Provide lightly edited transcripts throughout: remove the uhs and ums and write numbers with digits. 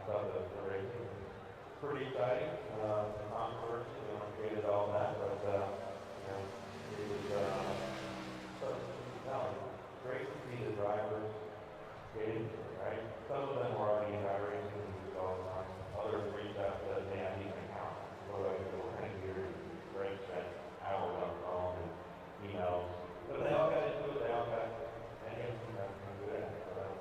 thought the racing was pretty exciting. Controversy, created all that, but it was great to see the drivers get into it, right? Some of them were already in racing and we all the time. Others reached out to us, man, I need an account. What do I do? What kind of gear? Greg spent hours on the phone and emails. But they all got into it, they all got and good at it. So that was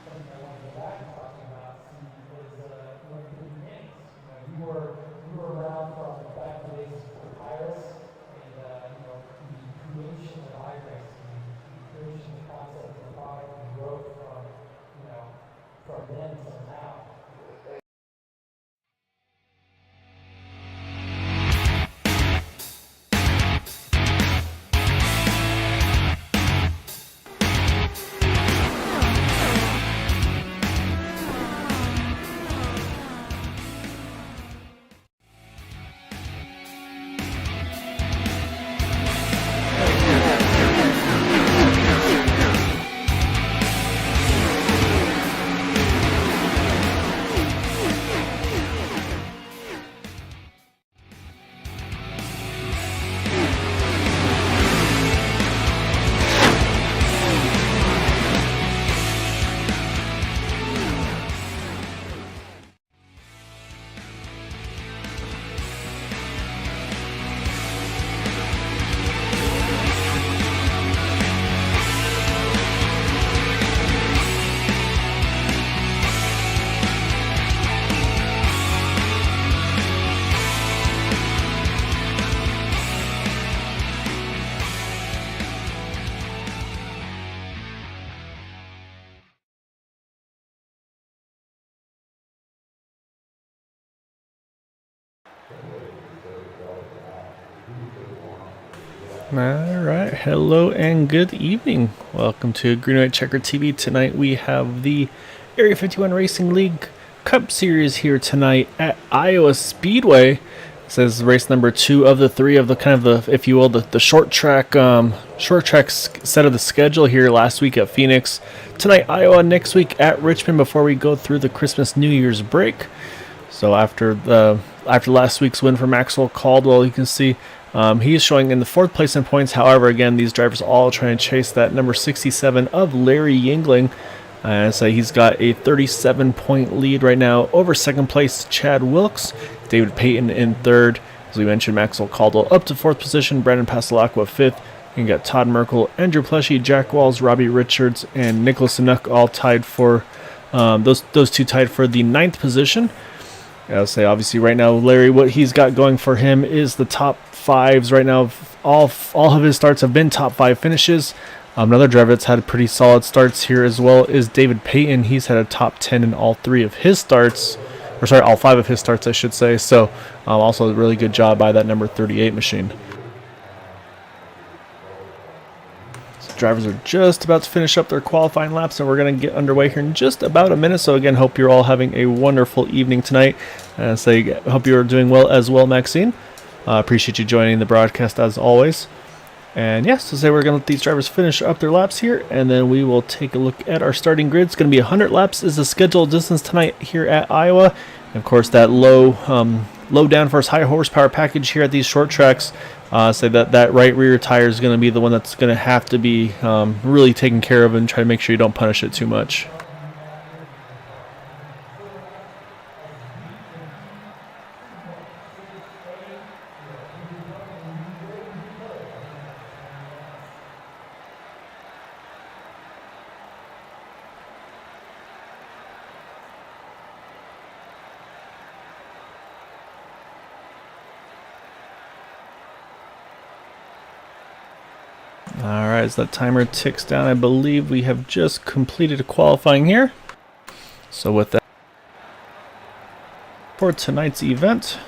something I want to go back and talking about is when the beginnings. You were around from back in the days of Pirates and the creation of iRacing, the creation of the concept of the product and growth from then till now. All right, hello and good evening. Welcome to Green White Checker TV. Tonight we have the Area 51 Racing League Cup Series here tonight at Iowa Speedway. This is race number 2 of the 3 of the kind of the, if you will, the short track set of the schedule here last week at Phoenix. Tonight Iowa, next week at Richmond before we go through the Christmas New Year's break. So after last week's win for Maxwell Caldwell, you can see he is showing in the 4th place in points. However, again, these drivers all trying to chase that number 67 of Larry Yingling. So he's got a 37-point lead right now over 2nd place Chad Wilkes. David Payton in 3rd. As we mentioned, Maxwell Caldwell up to 4th position. Brandon Pasalacqua 5th. You got Todd Merkel, Andrew Pleshy, Jack Walls, Robbie Richards, and Nicholas Inuk all tied for those two tied for the 9th position. I'll say obviously right now Larry, what he's got going for him is the top 5s right now. All of his starts have been top 5 finishes. Another driver that's had pretty solid starts here as well is David Payton. He's had a top 10 in all 3 of his starts, all 5 of his starts, I should say. So also a really good job by that number 38 machine. Drivers are just about to finish up their qualifying laps, and we're going to get underway here in just about a minute. So again, hope you're all having a wonderful evening tonight. Hope you're doing well as well, Maxine. Appreciate you joining the broadcast as always. And yes, we're going to let these drivers finish up their laps here, and then we will take a look at our starting grid. It's going to be 100 laps is the scheduled distance tonight here at Iowa. And of course, that low downforce, high horsepower package here at these short tracks. That right rear tire is going to be the one that's going to have to be really taken care of, and try to make sure you don't punish it too much. Alright, as that timer ticks down, I believe we have just completed qualifying here. So with that, for tonight's event.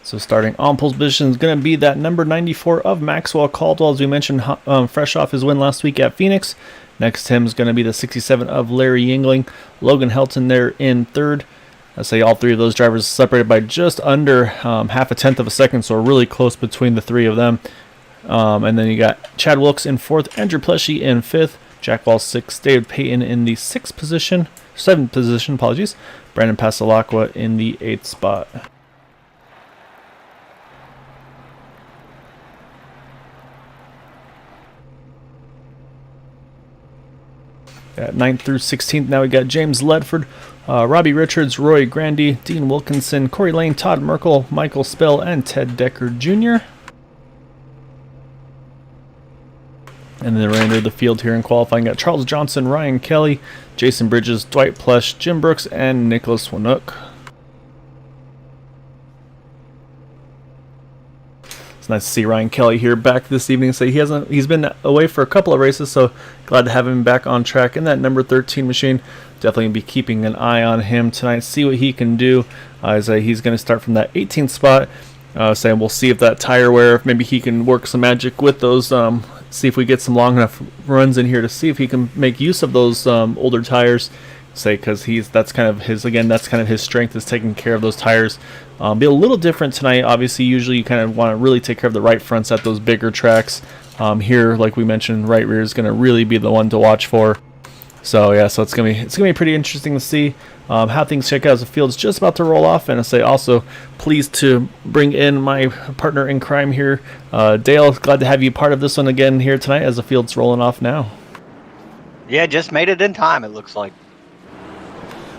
So starting on pole position is going to be that number 94 of Maxwell Caldwell, as we mentioned, fresh off his win last week at Phoenix. Next to him is going to be the 67 of Larry Yingling. Logan Helton there in 3rd. I say all 3 of those drivers separated by just under half a tenth of a second, so really close between the 3 of them. And then you got Chad Wilkes in 4th, Andrew Pleshy in 5th, Jack Wall 6th, David Payton in the 7th position, Brandon Pasalacqua in the 8th spot. At 9th through 16th, now we got James Ledford, Robbie Richards, Roy Grandy, Dean Wilkinson, Corey Lane, Todd Merkel, Michael Spell, and Ted Decker Jr. And then the remainder of the field here in qualifying got Charles Johnson, Ryan Kelly, Jason Bridges, Dwight Plush, Jim Brooks, and Nicholas Winook. It's nice to see Ryan Kelly here back this evening. So he's been away for a couple of races, so glad to have him back on track in that number 13 machine. Definitely gonna be keeping an eye on him tonight, see what he can do. He's going to start from that 18th spot. We'll see if that tire wear, if maybe he can work some magic with those. See if we get some long enough runs in here to see if he can make use of those older tires. Because that's kind of his strength, is taking care of those tires. Be a little different tonight. Obviously, usually you kind of want to really take care of the right fronts at those bigger tracks. Here, like we mentioned, right rear is going to really be the one to watch for. So yeah, so it's gonna be pretty interesting to see how things check out as the field's just about to roll off. And also pleased to bring in my partner in crime here, Dale. Glad to have you part of this one again here tonight as the field's rolling off now. Yeah, just made it in time, it looks like.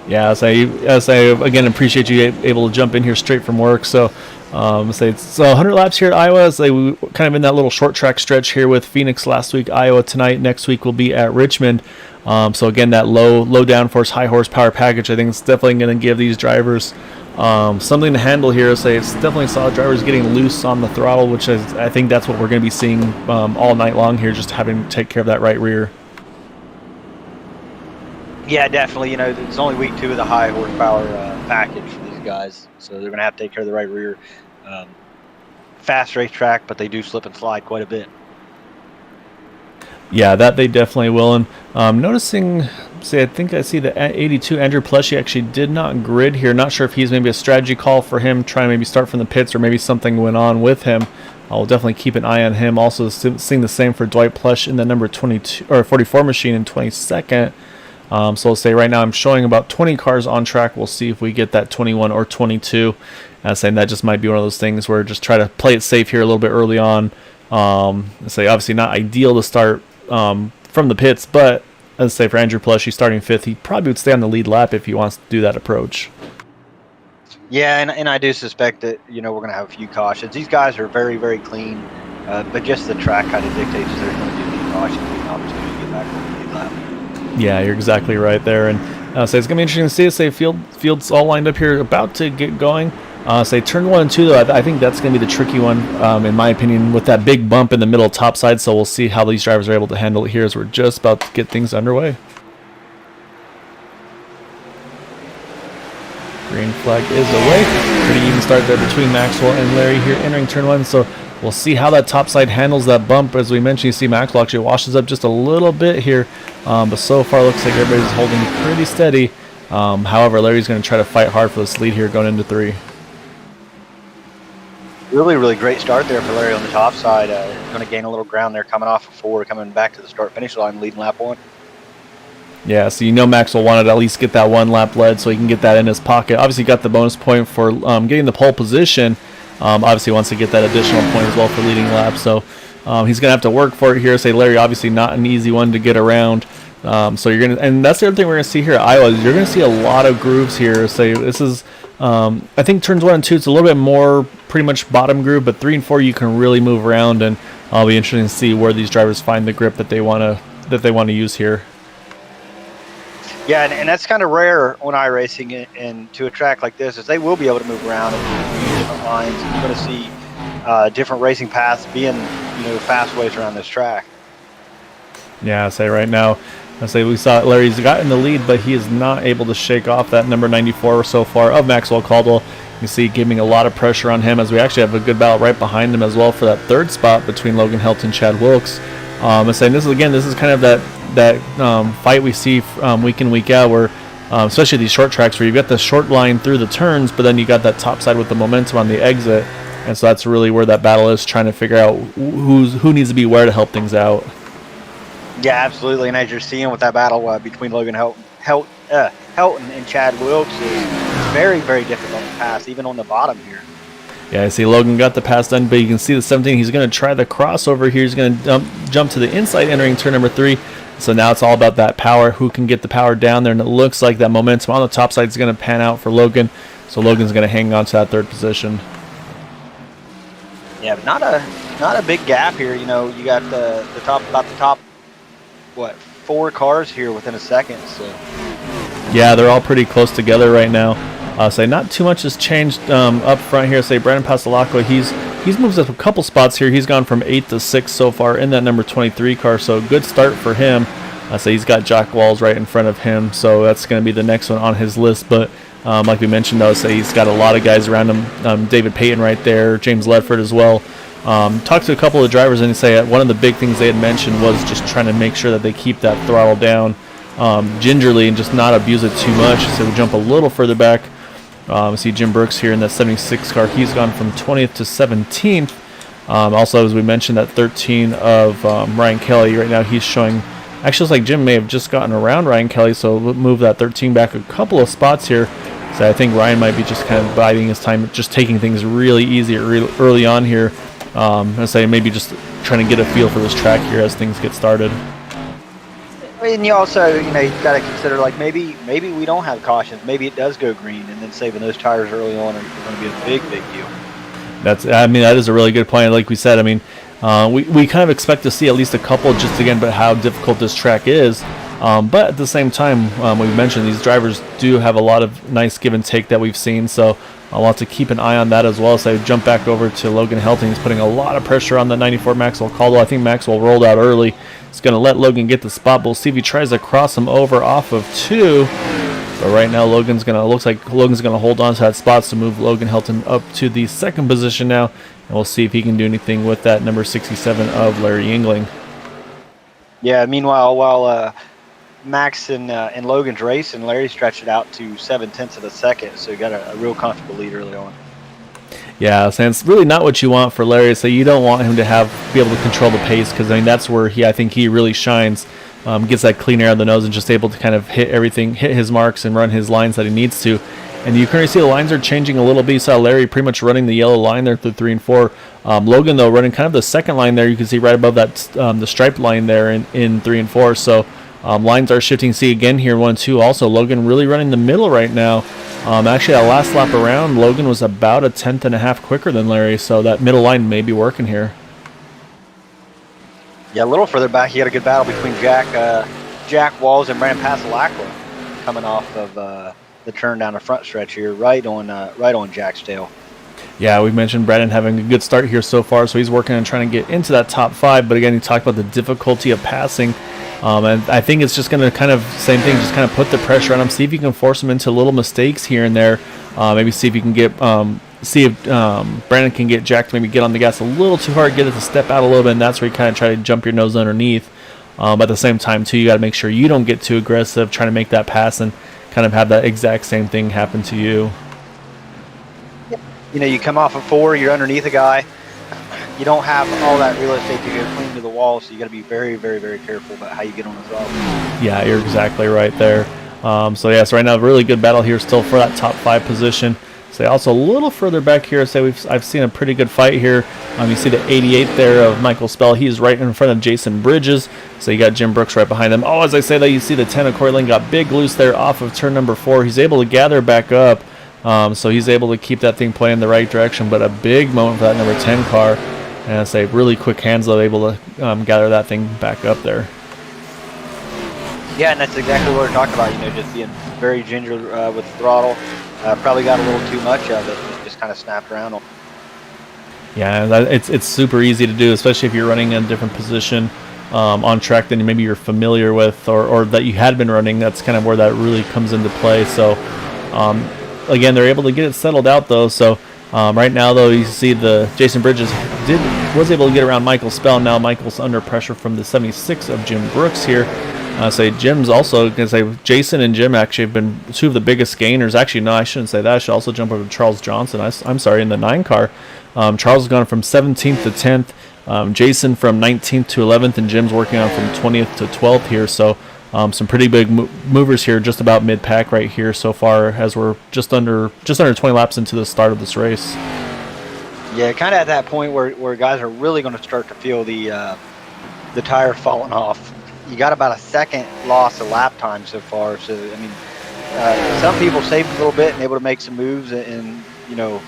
Yeah, as I again appreciate you able to jump in here straight from work. So, it's 100 laps here at Iowa. We kind of in that little short track stretch here with Phoenix last week, Iowa tonight. Next week we'll be at Richmond. So again, that low downforce, high horsepower package, I think it's definitely going to give these drivers something to handle here. It's definitely saw drivers getting loose on the throttle, which I think that's what we're going to be seeing all night long here, just having to take care of that right rear. Yeah, definitely. It's only week 2 of the high horsepower package for these guys, so they're going to have to take care of the right rear. Fast racetrack, but they do slip and slide quite a bit. Yeah, that they definitely will. And noticing, I think I see the 82 Andrew Pleshy actually did not grid here. Not sure if he's maybe a strategy call for him, trying to maybe start from the pits, or maybe something went on with him. I'll definitely keep an eye on him. Also seeing the same for Dwight Plush in the number 22 or 44 machine in 22nd. So let's say right now I'm showing about 20 cars on track. We'll see if we get that 21 or 22. Saying that just might be one of those things where just try to play it safe here a little bit early on. Obviously not ideal to start from the pits, but as I say, for Andrew Plush, he's starting 5th. He probably would stay on the lead lap if he wants to do that approach. Yeah, and I do suspect that we're going to have a few cautions. These guys are very, very clean, but just the track kind of dictates there's going to be a few cautions, an opportunity to get back on the lead lap. Yeah, you're exactly right there. And so it's going to be interesting to see. Field's all lined up here, about to get going. Turn 1 and 2, though, I think that's going to be the tricky one, in my opinion, with that big bump in the middle top side. So we'll see how these drivers are able to handle it here as we're just about to get things underway. Green flag is away. Pretty even start there between Maxwell and Larry here entering turn 1. So we'll see how that top side handles that bump. As we mentioned, you see Maxwell actually washes up just a little bit here. But so far looks like everybody's holding pretty steady. However, Larry's going to try to fight hard for this lead here going into 3. Really, really great start there for Larry on the top side. Going to gain a little ground there coming off of 4, coming back to the start-finish line, leading lap 1. Yeah, so Maxwell wanted to at least get that 1 lap lead so he can get that in his pocket. Obviously got the bonus point for getting the pole position. Obviously wants to get that additional point as well for leading lap. So he's going to have to work for it here. Larry, obviously not an easy one to get around. So you're going to, and that's the other thing we're going to see here at Iowa, is you're going to see a lot of grooves here. This is, I think turns 1 and 2, it's a little bit more pretty much bottom groove, but 3 and 4 you can really move around, and I'll be interested to see where these drivers find the grip that they want to use here. Yeah, and that's kind of rare when iRacing into a track like this, is they will be able to move around in different lines. You're going to see different racing paths being fast ways around this track. Yeah, right now, we saw Larry's got in the lead, but he is not able to shake off that number 94 so far of Maxwell Caldwell. You see giving a lot of pressure on him, as we actually have a good battle right behind him as well for that 3rd spot between Logan Helt and Chad Wilkes. This is kind of that fight we see week in, week out, where especially these short tracks where you've got the short line through the turns, but then you got that top side with the momentum on the exit. And so that's really where that battle is, trying to figure out who needs to be where to help things out. Yeah, absolutely. And as you're seeing with that battle between Logan Helton and Chad Wilkes, it's very, very difficult to pass, even on the bottom here. Yeah, I see Logan got the pass done, but you can see the 17. He's going to try the crossover here. He's going to jump to the inside, entering turn number 3. So now it's all about that power, who can get the power down there, and it looks like that momentum on the top side is going to pan out for Logan. So Logan's going to hang on to that 3rd position. Yeah, but not a big gap here. You know, you got the top 4 cars here within a second. So yeah, they're all pretty close together right now. Say not too much has changed up front here. Say Brandon Passalacqua, he's moved up a couple spots here. He's gone from 8 to 6 so far in that number 23 car. So good start for him. Say he's got Jack Walls right in front of him, so that's going to be the next one on his list. But like we mentioned, though, say he's got a lot of guys around him. David Payton right there, James Ledford as well. Talked to a couple of drivers, and they say one of the big things they had mentioned was just trying to make sure that they keep that throttle down gingerly and just not abuse it too much. So we jump a little further back. See Jim Brooks here in that 76 car. He's gone from 20th to 17th. Also, as we mentioned, that 13 of Ryan Kelly right now, he's showing. Actually, looks like Jim may have just gotten around Ryan Kelly, so we'll move that 13 back a couple of spots here. So I think Ryan might be just kind of biding his time, just taking things really easy early on here. I say maybe just trying to get a feel for this track here as things get started. And you also, you've got to consider, like, maybe we don't have cautions. Maybe it does go green, and then saving those tires early on are going to be a big deal. That is a really good point. Like we said, we kind of expect to see at least a couple, just again, but how difficult this track is. But at the same time, we mentioned these drivers do have a lot of nice give and take that we've seen, so I'll have to keep an eye on that as well. So I jump back over to Logan Helton. He's putting a lot of pressure on the 94 Maxwell Caldwell. I think Maxwell rolled out early. He's going to let Logan get the spot, but we'll see if he tries to cross him over off of 2. But right now, looks like Logan's going to hold on to that spot to move Logan Helton up to the 2nd position now, and we'll see if he can do anything with that number 67 of Larry Yingling. Yeah, meanwhile, while Max and Logan's racing, Larry stretched it out to 7/10 of a second, so he got a real comfortable lead early on. Yeah, so it's really not what you want for Larry. So you don't want him to be able to control the pace, because that's where I think he really shines. Gets that clean air on the nose and just able to kind of hit his marks and run his lines that he needs to. And you currently see the lines are changing a little bit. You saw Larry pretty much running the yellow line there through 3 and 4. Logan, though, running kind of the 2nd line there. You can see right above that the striped line there in 3 and 4. So lines are shifting. See again here 1 and 2. Also, Logan really running the middle right now. Actually, that last lap around, Logan was about a 10th and a half quicker than Larry. So that middle line may be working here. Yeah, a little further back, you got a good battle between Jack Walls and Brandon Passalacqua coming off of the turn down the front stretch here, right on Jack's tail. Yeah, we mentioned Brandon having a good start here so far, so he's working on trying to get into that top 5. But again, he talked about the difficulty of passing, and I think it's just going to kind of same thing, just kind of put the pressure on him, see if you can force him into little mistakes here and there. Maybe see if you can get Brandon can get Jack to maybe get on the gas a little too hard, get it to step out a little bit, and that's where you kind of try to jump your nose underneath. But at the same time, too, you got to make sure you don't get too aggressive trying to make that pass and kind of have that exact same thing happen to you. You come off of 4, you're underneath a guy. You don't have all that real estate to go clean to the wall, so you got to be very, very, very careful about how you get on the throttle. Yeah, you're exactly right there. So right now, really good battle here still for that top 5 position. So also a little further back here, I've seen a pretty good fight here. You see the 88 there of Michael Spell. He's right in front of Jason Bridges. So you got Jim Brooks right behind him. Oh, as I say that, you see the 10 of Corey Lane got big loose there off of turn number 4. He's able to gather back up. So he's able to keep that thing playing in the right direction. But a big moment for that number 10 car. And I say really quick hands, though, able to gather that thing back up there. Yeah, and that's exactly what we're talking about. Just being very gingerly with the throttle. Probably got a little too much of it. Just kind of snapped around on. Yeah, it's super easy to do, especially if you're running in a different position on track than maybe you're familiar with, or that you had been running. That's kind of where that really comes into play. So, again, they're able to get it settled out, though. So, right now, though, you see the Jason Bridges was able to get around Michael Spell. Now Michael's under pressure from the 76 of Jim Brooks here. Jim's also going to say Jason and Jim actually have been 2 of the biggest gainers. Actually, no, I shouldn't say that. I should also jump over to Charles Johnson. I'm sorry, in the 9 car. Charles has gone from 17th to 10th. Jason from 19th to 11th, and Jim's working on from 20th to 12th here. So some pretty big movers here, just about mid-pack right here so far, as we're just under 20 laps into the start of this race. Yeah, kind of at that point where guys are really going to start to feel the tire falling off. You got about a second loss of lap time so far. So I mean, some people saved a little bit and able to make some moves, and you know,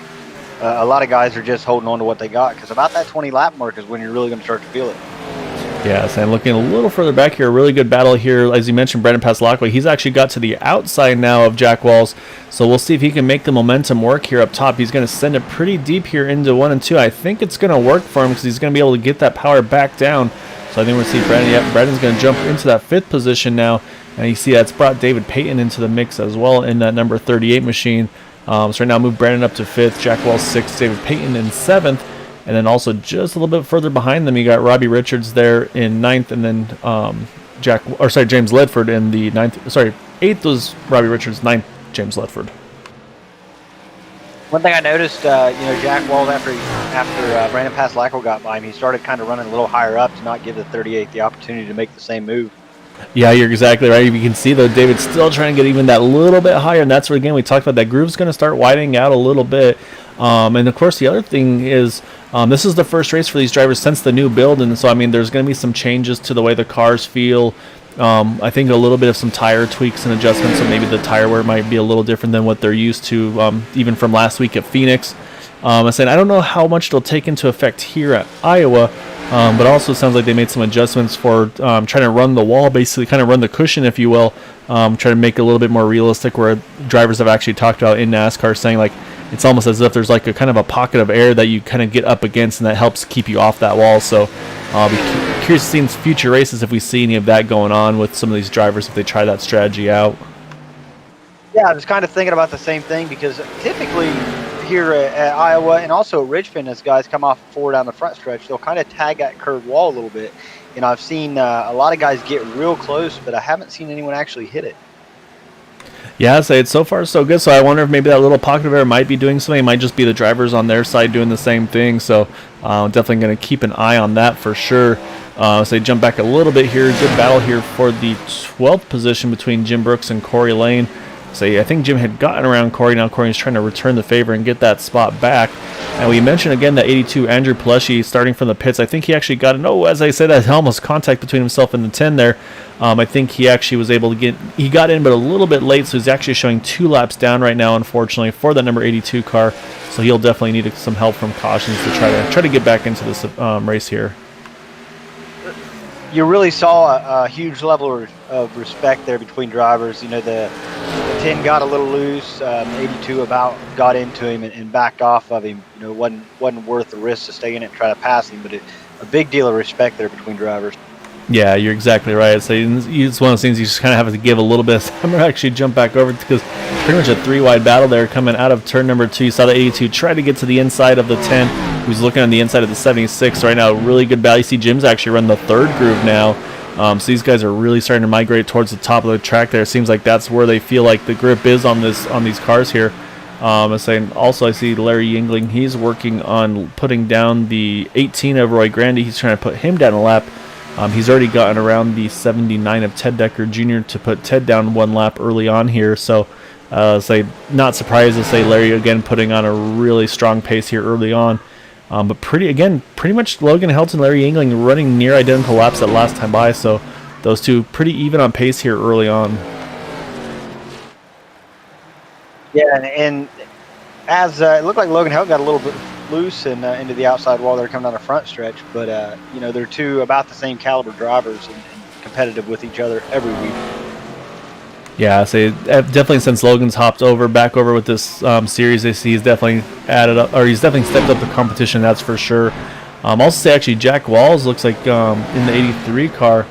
a lot of guys are just holding on to what they got, because about that 20 lap mark is when you're really going to start to feel it. Yes, and looking a little further back here, a really good battle here. As you mentioned, Brendan Passalacqua, he's actually got to the outside now of Jack Walls, so we'll see if he can make the momentum work here up top. He's going to send it pretty deep here into 1 and 2. I think it's going to work for him because he's going to be able to get that power back down. So I think we're going to see Brendan. Yeah, Brendan's going to jump into that 5th position now, and you see that's brought David Payton into the mix as well in that number 38 machine. So right now move Brendan up to 5th, Jack Walls 6th, David Payton in 7th. And then also just a little bit further behind them, you got Robbie Richards there in 9th, and then James Ledford in the 9th. Sorry, 8th was Robbie Richards, 9th James Ledford. One thing I noticed, Jack Walls after Brandon Passalacqua got by him, he started kind of running a little higher up to not give the 38 the opportunity to make the same move. Yeah, you're exactly right. You can see, though, David's still trying to get even that little bit higher, and that's where, again, we talked about that groove's going to start widening out a little bit. And, of course, the other thing is this is the first race for these drivers since the new build, and so, I mean, there's going to be some changes to the way the cars feel. I think a little bit of some tire tweaks and adjustments, so maybe the tire wear might be a little different than what they're used to, even from last week at Phoenix. I said I don't know how much it'll take into effect here at Iowa, but also it sounds like they made some adjustments for trying to run the wall, basically kind of run the cushion, if you will, try to make it a little bit more realistic, where drivers have actually talked about in NASCAR saying like it's almost as if there's like a kind of a pocket of air that you kind of get up against, and that helps keep you off that wall. So I'll be curious to see in future races if we see any of that going on with some of these drivers if they try that strategy out. Yeah, I was kind of thinking about the same thing, because typically here at Iowa and also at Richmond, as guys come off forward down the front stretch, they'll kind of tag that curved wall a little bit. You know, I've seen a lot of guys get real close, but I haven't seen anyone actually hit it. Yeah, I'd say it's so far so good. So I wonder if maybe that little pocket of air might be doing something. It might just be the drivers on their side doing the same thing. So definitely going to keep an eye on that for sure. So jump back a little bit here. Good battle here for the 12th position between Jim Brooks and Corey Lane. So I think Jim had gotten around Corey. Now Corey's trying to return the favor and get that spot back. And we mentioned again that 82 Andrew Pileshi starting from the pits. I think he actually got as I said, that almost contact between himself and the 10 there. I think he actually was able to he got in, but a little bit late, so he's actually showing 2 laps down right now, unfortunately, for the number 82 car. So he'll definitely need some help from cautions to try to get back into this race here. You really saw a huge level of respect there between drivers. You know, the 10 got a little loose, 82 about got into him and backed off of him. You know, wasn't worth the risk to stay in it and try to pass him, but a big deal of respect there between drivers. Yeah, you're exactly right. So it's one of those things you just kind of have to give a little bit of time. I'm going to actually jump back over because pretty much a 3-wide battle there coming out of turn number 2. You saw the 82 try to get to the inside of the 10, who's looking on the inside of the 76 right now. Really good battle. You see Jim's actually run the 3rd groove now. So these guys are really starting to migrate towards the top of the track there. It seems like that's where they feel like the grip is on these cars here. I see Larry Yingling. He's working on putting down the 18 of Roy Grandy. He's trying to put him down a lap. He's already gotten around the 79 of Ted Decker Jr. to put Ted down 1 lap early on here. So not surprised to say Larry again putting on a really strong pace here early on. But pretty much Logan Helton, Larry Yingling running near identical laps that last time by. So those two pretty even on pace here early on. Yeah, and as it looked like Logan Helton got a little bit loose and into the outside wall there coming down the front stretch, but they're two about the same caliber drivers and competitive with each other every week. Yeah, so definitely since Logan's back over with this series, he's definitely he's definitely stepped up the competition, that's for sure. Also say actually Jack Walls looks like in the 83 car.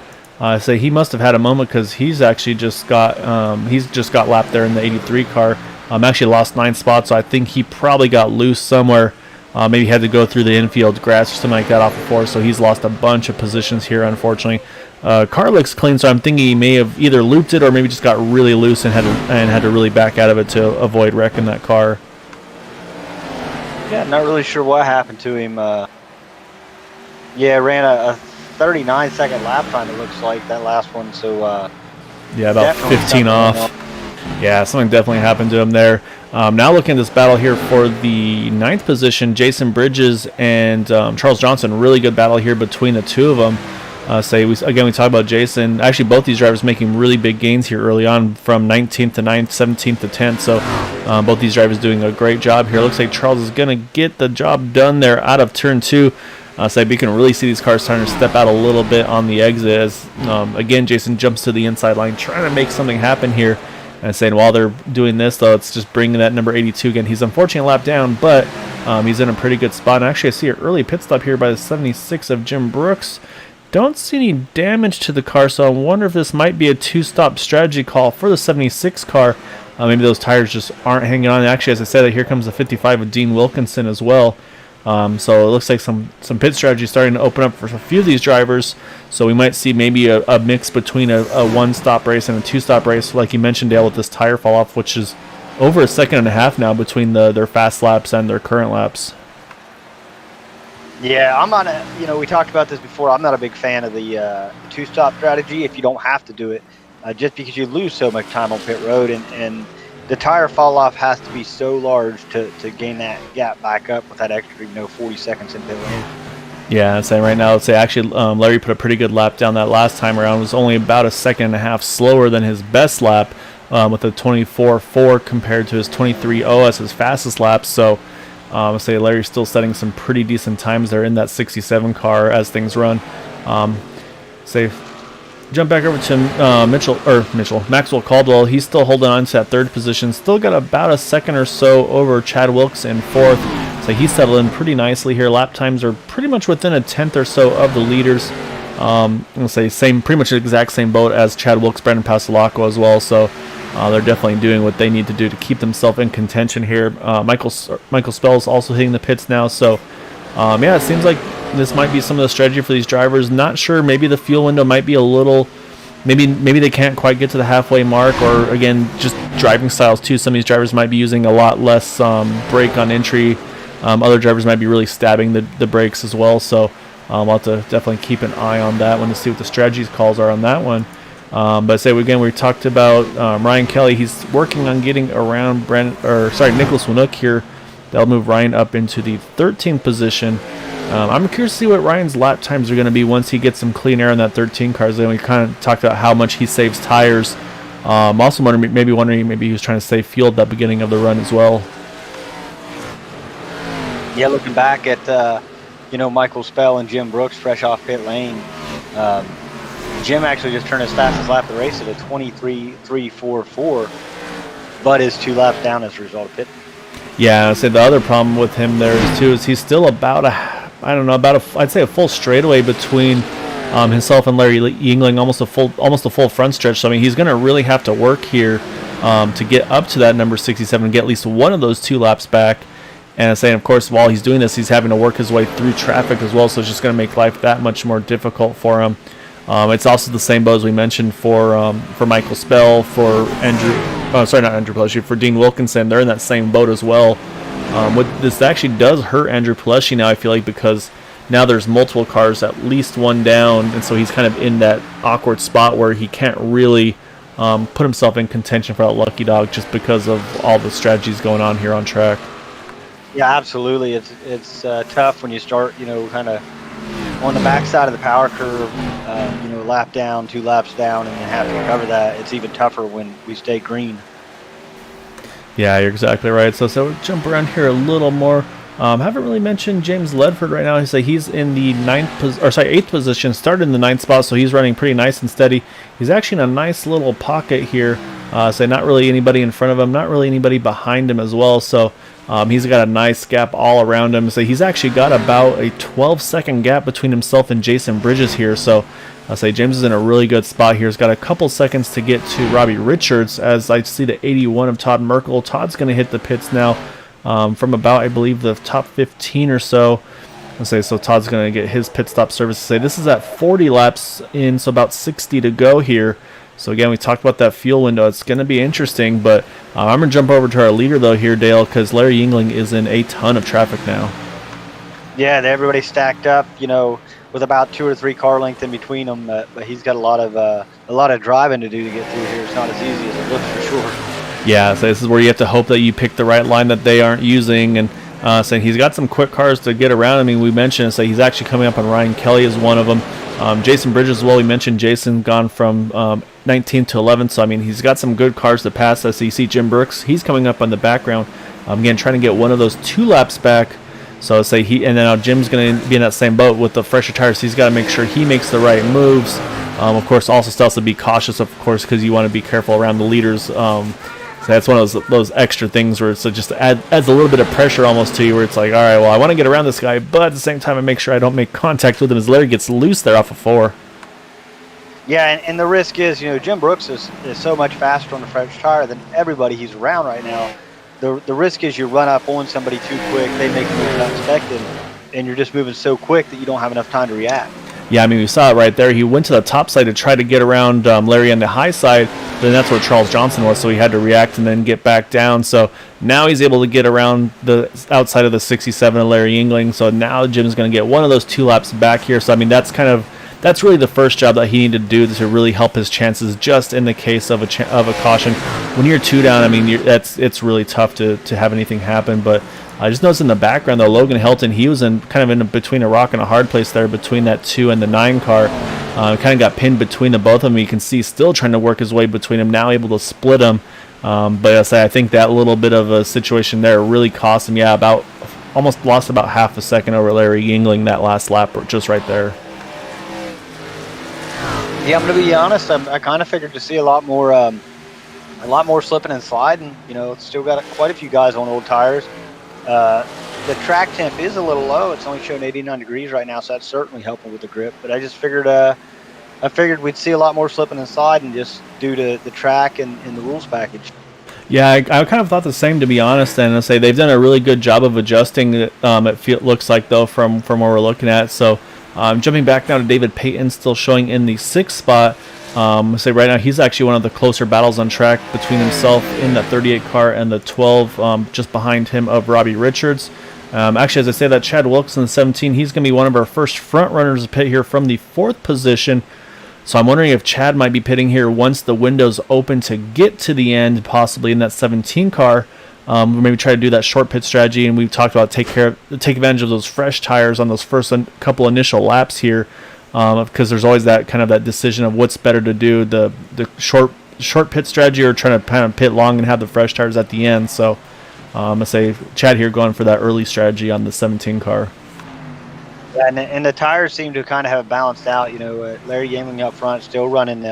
Say he must have had a moment because he's actually just got lapped there in the 83 car. Actually lost 9 spots, so I think he probably got loose somewhere. Maybe had to go through the infield grass or something like that off before, so he's lost a bunch of positions here, unfortunately. Car looks clean, so I'm thinking he may have either looped it or maybe just got really loose and had to really back out of it to avoid wrecking that car. Yeah, not really sure what happened to him. Ran a 39-second lap time, it looks like, that last one. So, yeah, about definitely 15 something off. Yeah, something definitely happened to him there. Now looking at this battle here for the 9th position, Jason Bridges and Charles Johnson. Really good battle here between the two of them. We talk about Jason. Actually, both these drivers making really big gains here early on, from 19th to 9th, 17th to 10th. So both these drivers doing a great job here. Looks like Charles is going to get the job done there out of turn 2. We can really see these cars starting to step out a little bit on the exit as, again, Jason jumps to the inside line, trying to make something happen here. And saying while they're doing this, though, it's just bringing that number 82 again. He's unfortunately a lap down, but he's in a pretty good spot. And actually, I see an early pit stop here by the 76 of Jim Brooks. Don't see any damage to the car, so I wonder if this might be a 2-stop strategy call for the 76 car. Maybe those tires just aren't hanging on. Actually, as I said, here comes the 55 of Dean Wilkinson as well. So it looks like some pit strategy starting to open up for a few of these drivers. So we might see maybe a mix between a 1-stop race and a 2-stop race, like you mentioned, Dale, with this tire fall off, which is over a second and a half now between their fast laps and their current laps. Yeah, I'm not we talked about this before. I'm not a big fan of the 2-stop strategy if you don't have to do it, just because you lose so much time on pit road, and the tire fall off has to be so large to gain that gap back up with that extra 40 seconds in pit lane. Yeah, I'm saying right now, Larry put a pretty good lap down that last time around. It was only about a second and a half slower than his best lap, with a 24.4 compared to his 23.0 as his fastest lap. So Larry's still setting some pretty decent times there in that 67 car as things run. Jump back over to Maxwell Caldwell. He's still holding on to that 3rd position. Still got about a second or so over Chad Wilkes in 4th. So he's settled in pretty nicely here. Lap times are pretty much within a 10th or so of the leaders. Pretty much the exact same boat as Chad Wilkes, Brandon Pasolaco as well. So they're definitely doing what they need to do to keep themselves in contention here. Michael Spell's also hitting the pits now. So it seems like this might be some of the strategy for these drivers. Not sure. Maybe the fuel window might be a little. Maybe they can't quite get to the halfway mark, or again, just driving styles too. Some of these drivers might be using a lot less brake on entry. Other drivers might be really stabbing the brakes as well. So I'll have to definitely keep an eye on that one to see what the strategy calls are on that one. We talked about Ryan Kelly. He's working on getting around Nicholas Winook here. They'll move Ryan up into the 13th position. I'm curious to see what Ryan's lap times are going to be once he gets some clean air in that 13 car. Then we kind of talked about how much he saves tires. Also wondering maybe he was trying to save fuel at the beginning of the run as well. Yeah, looking back at Michael Spell and Jim Brooks fresh off pit lane. Jim actually just turned his fastest lap of the race at a 23.344, but is 2 laps down as a result of pit. Yeah, I'd say the other problem with him there is he's still about I'd say a full straightaway between himself and Larry Yingling, almost a full front stretch. So he's going to really have to work here to get up to that number 67 and get at least one of those 2 laps back. And saying, of course, while he's doing this, he's having to work his way through traffic as well. So it's just going to make life that much more difficult for him. It's also the same boat as we mentioned for Michael Spell, for for Dean Wilkinson. They're in that same boat as well. This actually does hurt Andrew Pileshi now, I feel like, because now there's multiple cars, at least one down, and so he's kind of in that awkward spot where he can't really put himself in contention for that lucky dog just because of all the strategies going on here on track. Yeah, absolutely. It's tough when you start, kind of on the backside of the power curve, lap down, 2 laps down, and you have to recover that. It's even tougher when we stay green. Yeah, you're exactly right. So we'll jump around here a little more. Haven't really mentioned James Ledford right now. He's in the 8th position, started in the 9th spot, so he's running pretty nice and steady. He's actually in a nice little pocket here. Not really anybody in front of him, not really anybody behind him as well. So he's got a nice gap all around him. So he's actually got about a 12-second gap between himself and Jason Bridges here. So James is in a really good spot here. He's got a couple seconds to get to Robbie Richards as I see the 81 of Todd Merkel. Todd's going to hit the pits now from about, I believe, the top 15 or so. So Todd's going to get his pit stop service. This is at 40 laps in, so about 60 to go here. So again, we talked about that fuel window. It's going to be interesting, but I'm going to jump over to our leader though here, Dale, because Larry Yingling is in a ton of traffic now. Yeah, everybody's stacked up, with about 2 or 3 car lengths in between them. But he's got a lot of driving to do to get through here. It's not as easy as it looks for sure. Yeah, so this is where you have to hope that you pick the right line that they aren't using. And saying he's got some quick cars to get around. I mean, we mentioned so he's actually coming up on Ryan Kelly as one of them. Jason Bridges as well. We mentioned Jason gone from 19th to 11th. So I mean, he's got some good cars to pass us. So you see Jim Brooks. He's coming up on the background. Again, trying to get one of those 2 laps back. So say and then now Jim's going to be in that same boat with the fresher tires. He's got to make sure he makes the right moves. Of course, also still has to be cautious, of course, because you want to be careful around the leaders. So that's one of those extra things where it's just adds a little bit of pressure almost to you, where it's like, all right, well, I want to get around this guy, but at the same time, I make sure I don't make contact with him as Larry gets loose there off of 4. Yeah, and the risk is, Jim Brooks is so much faster on the fresh tire than everybody he's around right now. The risk is you run up on somebody too quick, they make a move unexpected, and you're just moving so quick that you don't have enough time to react. Yeah, I mean, we saw it right there. He went to the top side to try to get around Larry on the high side, but then that's where Charles Johnson was, so he had to react and then get back down. So now he's able to get around the outside of the 67 of Larry Yingling. So now Jim's going to get one of those 2 laps back here. So, I mean, that's really the first job that he needed to do to really help his chances just in the case of a caution. When you're 2 down, I mean, it's really tough to have anything happen, but I just noticed in the background, though, Logan Helton, he was in between a rock and a hard place there between that 2 and the 9 car. Kind of got pinned between the both of them. You can see still trying to work his way between them, now able to split them. But I think that little bit of a situation there really cost him. Yeah, almost lost about half a second over Larry Yingling that last lap just right there. Yeah, I'm going to be honest. I kind of figured to see a lot more slipping and sliding. Still got quite a few guys on old tires. The track temp is a little low. It's only showing 89 degrees right now, so that's certainly helping with the grip. But I just figured we'd see a lot more slipping and sliding just due to the track and the rules package. Yeah, I kind of thought the same, to be honest. And I say they've done a really good job of adjusting. It looks like though from what we're looking at. So jumping back now to David Payton, still showing in the 6th spot. Say right now he's actually one of the closer battles on track between himself in that 38 car and the 12 just behind him of Robbie Richards. Actually, as I say that, Chad Wilkes in the 17, he's going to be one of our first front runners to pit here from the 4th position. So I'm wondering if Chad might be pitting here once the window's open to get to the end, possibly in that 17 car. Maybe try to do that short pit strategy, and we've talked about take advantage of those fresh tires on those first couple initial laps here. Because there's always that kind of that decision of what's better to do, the short pit strategy or trying to kind of pit long and have the fresh tires at the end. So I say Chad here going for that early strategy on the 17 car. Yeah, and the tires seem to kind of have balanced out. Larry Yingling up front still running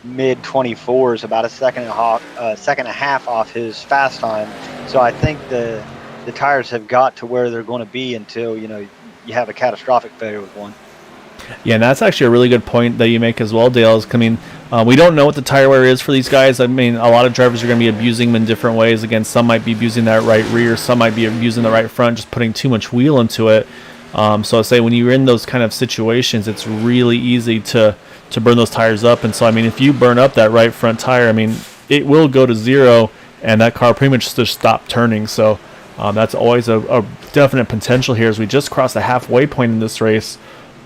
mid 24s, about a second and a half off his fast time. So I think the tires have got to where they're going to be until you have a catastrophic failure with one. Yeah, and that's actually a really good point that you make as well, Dale. We don't know what the tire wear is for these guys. I mean, a lot of drivers are going to be abusing them in different ways. Again, some might be abusing that right rear, some might be abusing the right front, just putting too much wheel into it. So I say when you're in those kind of situations, it's really easy to burn those tires up. And so, I mean, if you burn up that right front tire, I mean, it will go to 0, and that car pretty much just stop turning. So that's always a definite potential here as we just crossed the halfway point in this race.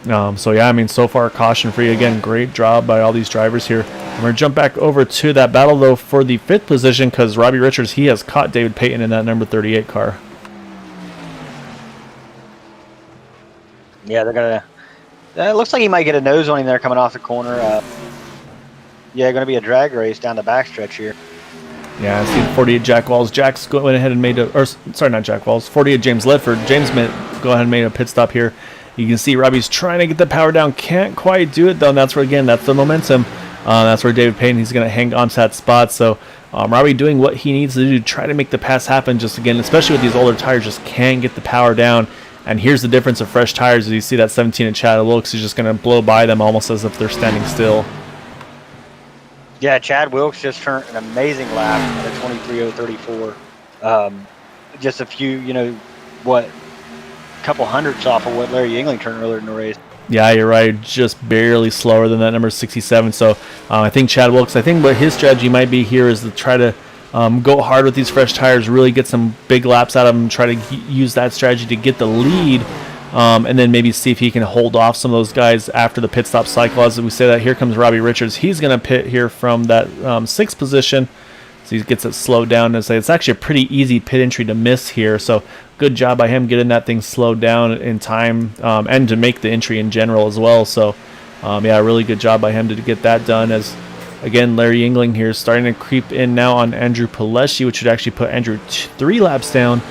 So yeah, I mean, so far caution free. Again, great job by all these drivers here. I'm going to jump back over to that battle though for the 5th position, because Robbie Richards, he has caught David Payton in that number 38 car. Yeah, they're gonna. It looks like he might get a nose on him there coming off the corner. Yeah, going to be a drag race down the backstretch here. Yeah, I see 48 Jack Walls. Jack's went ahead and not Jack Walls. 48 James Ledford. James go ahead and made a pit stop here. You can see Robbie's trying to get the power down. Can't quite do it, though. And that's the momentum. That's where David Payton, he's going to hang on to that spot. So Robbie doing what he needs to do to try to make the pass happen. Just again, especially with these older tires, just can't get the power down. And here's the difference of fresh tires. As you see that 17 in Chad Wilkes is just going to blow by them almost as if they're standing still. Yeah, Chad Wilkes just turned an amazing lap at a 23.034. Just a few, couple hundredths off of what Larry Yingling turned earlier in the race. Yeah, you're right. Just barely slower than that number 67. So I think Chad Wilkes, I think what his strategy might be here is to try to go hard with these fresh tires, really get some big laps out of them, try to use that strategy to get the lead, and then maybe see if he can hold off some of those guys after the pit stop cycle. As we say that, here comes Robbie Richards. He's going to pit here from that sixth position. So he gets it slowed down, and say it's actually a pretty easy pit entry to miss here. So good job by him getting that thing slowed down in time, and to make the entry in general as well. So yeah, really good job by him to get that done. As again, Larry Yingling here is starting to creep in now on Andrew Pileshi, which would actually put Andrew 3 laps down.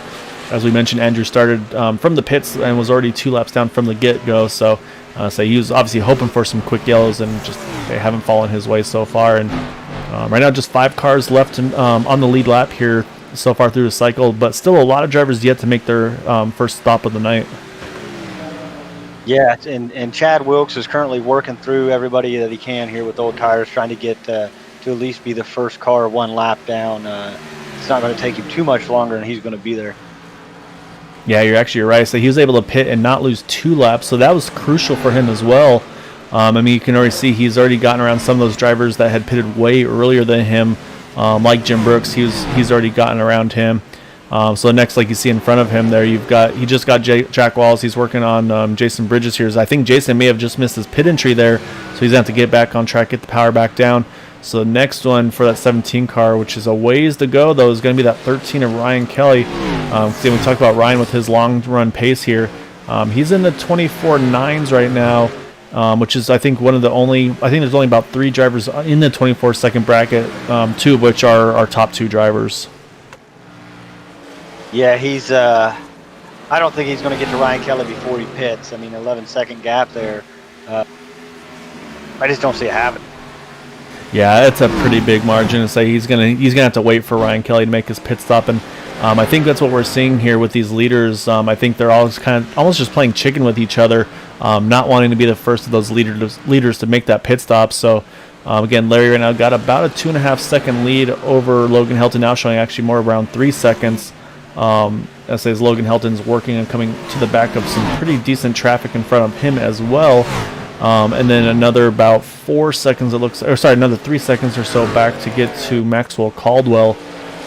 As we mentioned, Andrew started from the pits and was already 2 laps down from the get-go. So he was obviously hoping for some quick yellows, and just they haven't fallen his way so far. And right now, just 5 cars left on the lead lap here so far through the cycle, but still a lot of drivers yet to make their first stop of the night. Yeah, and Chad Wilkes is currently working through everybody that he can here with old tires, trying to get to at least be the first car 1 lap down. It's not going to take him too much longer, and he's going to be there. Yeah, you're right. So he was able to pit and not lose 2 laps, so that was crucial for him as well. I mean, you can already see he's already gotten around some of those drivers that had pitted way earlier than him, like Jim Brooks. He's already gotten around him. So next, like you see in front of him there, he just got Jack Walls. He's working on Jason Bridges here. So I think Jason may have just missed his pit entry there, so he's going to have to get back on track, get the power back down. So the next one for that 17 car, which is a ways to go, though, is going to be that 13 of Ryan Kelly. We talked about Ryan with his long run pace here. He's in the 24.9s right now, which is, I think, there's only about 3 drivers in the 24-second bracket, 2 of which are our top 2 drivers. Yeah, he's. I don't think he's going to get to Ryan Kelly before he pits. I mean, 11-second gap there. I just don't see it happening. Yeah, that's a pretty big margin to say he's gonna have to wait for Ryan Kelly to make his pit stop, and I think that's what we're seeing here with these leaders. I think they're all almost just playing chicken with each other, not wanting to be the first of those leaders to make that pit stop. So again, Larry right now got about a 2.5 second lead over Logan Helton, now showing actually more around 3 seconds. As Logan Helton's working and coming to the back of some pretty decent traffic in front of him as well. And then another about 4 seconds, another 3 seconds or so back to get to Maxwell Caldwell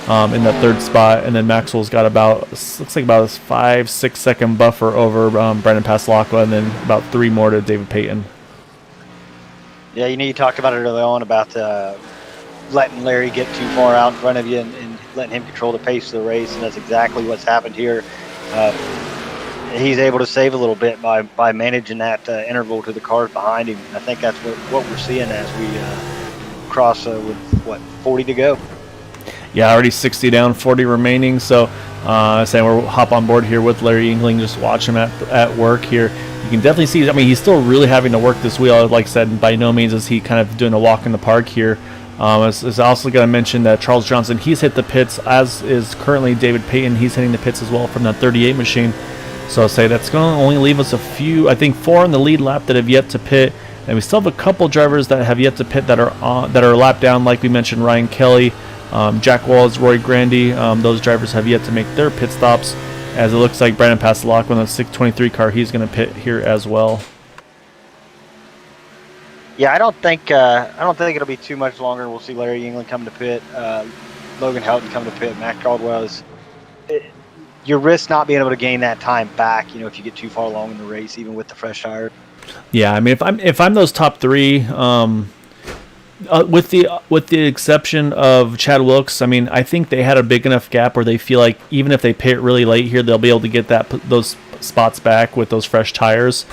in that 3rd spot. And then Maxwell's got looks like about a 5-6 second buffer over Brandon Paslacqua, and then about 3 more to David Payton. Yeah, you talked about it early on about letting Larry get too far out in front of you and letting him control the pace of the race, and that's exactly what's happened here. He's able to save a little bit by managing that interval to the cars behind him. I think that's what we're seeing as we cross with 40 to go. Yeah, already 60 down, 40 remaining. So we'll hop on board here with Larry Yingling, just watch him at work here. You can definitely see, I mean, he's still really having to work this wheel. Like I said, by no means is he kind of doing a walk in the park here. I was also going to mention that Charles Johnson, he's hit the pits, as is currently David Payton. He's hitting the pits as well from that 38 machine. So I'll say that's going to only leave us 4 in the lead lap that have yet to pit. And we still have a couple drivers that have yet to pit that are lap down, like we mentioned, Ryan Kelly, Jack Walls, Roy Grandy. Those drivers have yet to make their pit stops, as it looks like Brandon Paslacqua in the 623 car, he's going to pit here as well. Yeah, I don't think it'll be too much longer. We'll see Larry Yingling come to pit, Logan Helton come to pit, Matt Caldwell. You risk not being able to gain that time back, if you get too far along in the race, even with the fresh tire. Yeah, I mean, if I'm those top 3, with the exception of Chad Wilkes, I mean, I think they had a big enough gap where they feel like even if they pit really late here, they'll be able to get those spots back with those fresh tires.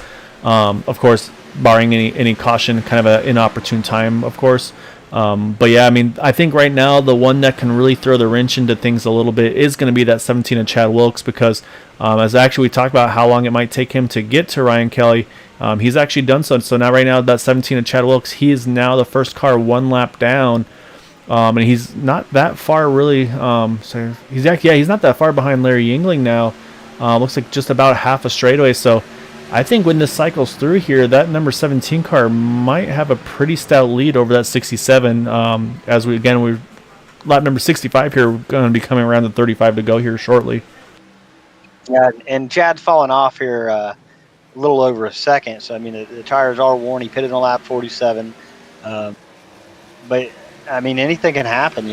Of course, barring any caution, kind of an inopportune time, of course. But yeah, I mean, I think right now the one that can really throw the wrench into things a little bit is going to be that 17 of Chad Wilkes, because as actually we talked about how long it might take him to get to Ryan Kelly, he's actually done so. So now right now that 17 of Chad Wilkes, he is now the first car 1 lap down, and he's not that far really. So he's not that far behind Larry Yingling now. Looks like just about half a straightaway. So I think when this cycles through here, that number 17 car might have a pretty stout lead over that 67. As we're lap number 65 here, we're going to be coming around to 35 to go here shortly. Yeah, and Chad's falling off here. a little over a second. So I mean, the tires are worn. He pitted on lap 47, but I mean, anything can happen.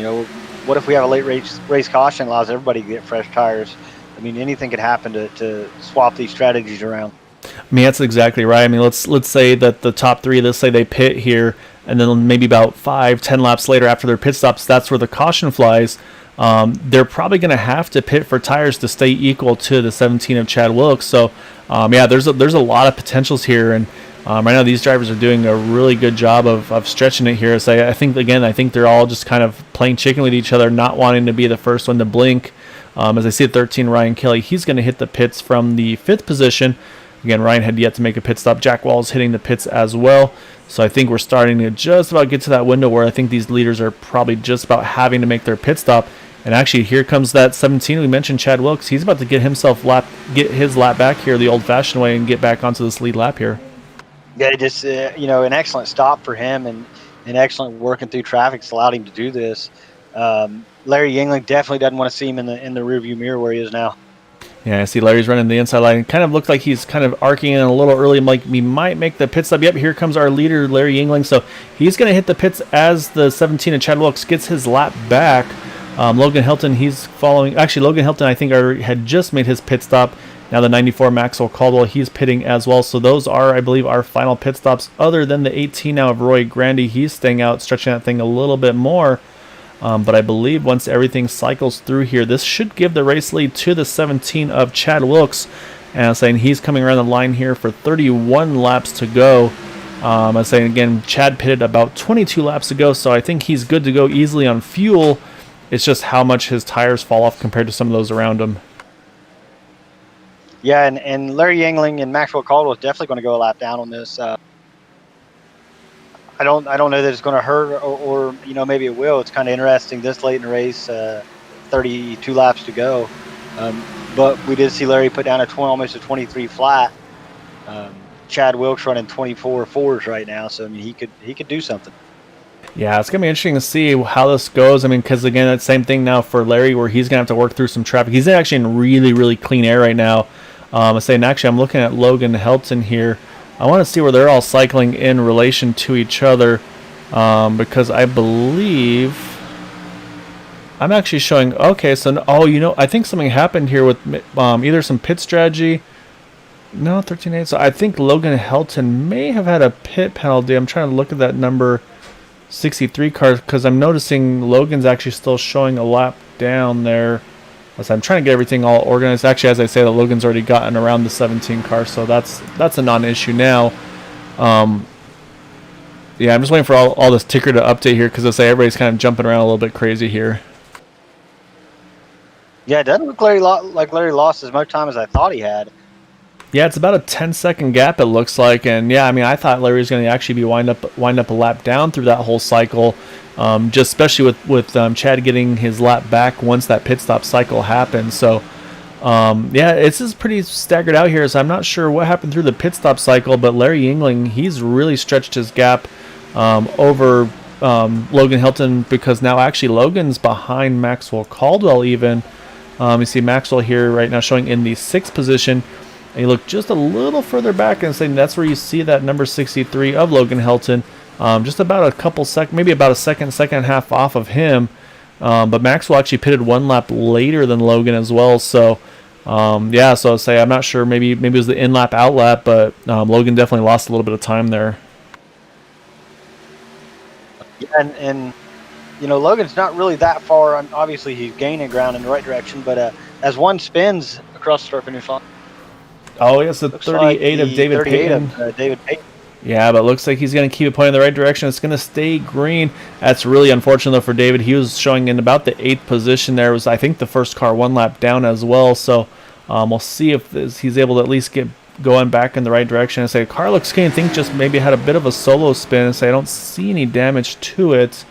What if we have a late race caution allows everybody to get fresh tires? I mean, anything could happen to swap these strategies around. I mean, that's exactly right. I mean, let's say that the top three, let's say they pit here, and then maybe about 5-10 laps later after their pit stops, that's where the caution flies. They're probably going to have to pit for tires to stay equal to the 17 of Chad Wilkes. So, yeah, there's a lot of potentials here, and right now these drivers are doing a really good job of stretching it here. So I think they're all just kind of playing chicken with each other, not wanting to be the first one to blink. As I see at 13, Ryan Kelly, he's going to hit the pits from the 5th position. Again, Ryan had yet to make a pit stop. Jack Wall's hitting the pits as well. So I think we're starting to just about get to that window where I think these leaders are probably just about having to make their pit stop. And actually, here comes that 17. We mentioned Chad Wilkes. He's about to get his lap back here the old-fashioned way and get back onto this lead lap here. Yeah, just an excellent stop for him and excellent working through traffic. It's allowed him to do this. Larry Yingling definitely doesn't want to see him in the rearview mirror where he is now. Yeah, I see Larry's running the inside line. It kind of looked like he's kind of arcing in a little early. I'm like, we might make the pit stop. Yep, here comes our leader, Larry Yingling. So he's going to hit the pits as the 17 of Chad Wilkes gets his lap back. Logan Hilton, he's following. Actually, Logan Hilton, I think, had just made his pit stop. Now the 94 Maxwell Caldwell, he's pitting as well. So those are, I believe, our final pit stops. Other than the 18 now of Roy Grandy, he's staying out, stretching that thing a little bit more. But I believe once everything cycles through here, this should give the race lead to the 17 of Chad Wilkes. And I'm saying he's coming around the line here for 31 laps to go. I'm saying, again, Chad pitted about 22 laps ago, so I think he's good to go easily on fuel. It's just how much his tires fall off compared to some of those around him. Yeah, and Larry Yingling and Maxwell Caldwell is definitely going to go a lap down on this. I don't know that it's going to hurt or maybe it will. It's kind of interesting this late in the race, 32 laps to go. But we did see Larry put down almost a 23 flat. Chad Wilkes running 24 fours right now, so I mean he could do something. Yeah, it's going to be interesting to see how this goes. I mean, because again, that same thing now for Larry where he's going to have to work through some traffic. He's actually in really, really clean air right now. I'm looking at Logan Helton here. I want to see where they're all cycling in relation to each other because I believe I'm actually showing. Okay, so I think something happened here with either some pit strategy. No, 13.8. So I think Logan Helton may have had a pit penalty. I'm trying to look at that number 63 car because I'm noticing Logan's actually still showing a lap down there. So I'm trying to get everything all organized. Actually, as I say, that Logan's already gotten around the 17 car, so that's a non-issue now. Yeah, I'm just waiting for all this ticker to update here because I say everybody's kind of jumping around a little bit crazy here. Yeah, it doesn't look like Larry lost as much time as I thought he had. Yeah, it's about a 10-second gap it looks like, and yeah, I mean, I thought Larry was going to actually be wind up a lap down through that whole cycle, just especially with Chad getting his lap back once that pit stop cycle happened. So, yeah, it's just pretty staggered out here. So I'm not sure what happened through the pit stop cycle, but Larry Yingling, he's really stretched his gap over Logan Hilton because now actually Logan's behind Maxwell Caldwell even. You see Maxwell here right now showing in the 6th position. And you look just a little further back and saying that's where you see that number 63 of Logan Helton. Just about a couple maybe about a second and a half off of him. But Maxwell actually pitted one lap later than Logan as well. So, yeah, so I'll say I'm not sure. Maybe it was the in-lap, out-lap, but Logan definitely lost a little bit of time there. Yeah, and Logan's not really that far. Obviously, he's gaining ground in the right direction, but as one spins across the start finish line. Oh, yes, the 38 of David Payton. David Payton. Yeah, but it looks like he's going to keep it pointing in the right direction. It's going to stay green. That's really unfortunate, though, for David. He was showing in about the 8th position there. It was, I think, the first car one lap down as well. So we'll see if he's able to at least get going back in the right direction. And say, car looks clean. I think just maybe had a bit of a solo spin. And say, I don't see any damage to it.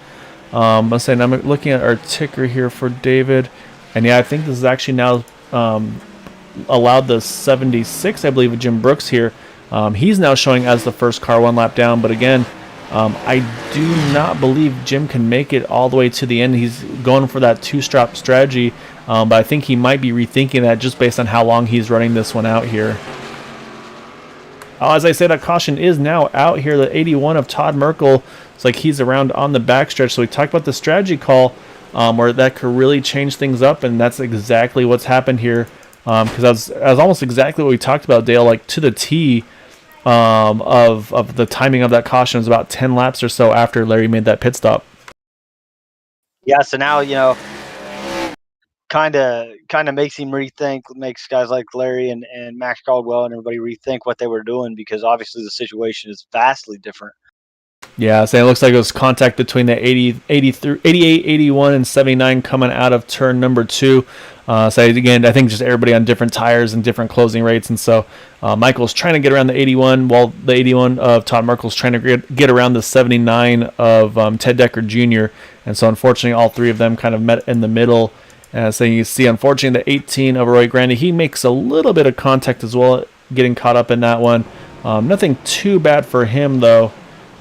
I'm looking at our ticker here for David. And, yeah, I think this is actually now allowed the 76, I believe, of Jim Brooks here. He's now showing as the first car one lap down, but again, I do not believe Jim can make it all the way to the end. He's going for that two-strap strategy, but I think he might be rethinking that just based on how long he's running this one out here. as I say, that caution is now out here. The 81 of Todd Merkel, it's like he's around on the backstretch. So we talked about the strategy call where that could really change things up, and that's exactly what's happened here. Because that was almost exactly what we talked about, Dale, like to the T of the timing of that caution. It was about 10 laps or so after Larry made that pit stop. Yeah, so now, kind of makes him rethink, makes guys like Larry and Max Caldwell and everybody rethink what they were doing, because obviously the situation is vastly different. Yeah, so it looks like it was contact between the 88, 81, and 79 coming out of turn number 2. So again, I think just everybody on different tires and different closing rates, and so Michael's trying to get around the 81, while the 81 of Todd Merkel's trying to get around the 79 of Ted Decker Jr. And so unfortunately, all three of them kind of met in the middle. So you see, unfortunately, the 18 of Roy Grande, he makes a little bit of contact as well, getting caught up in that one. Nothing too bad for him, though.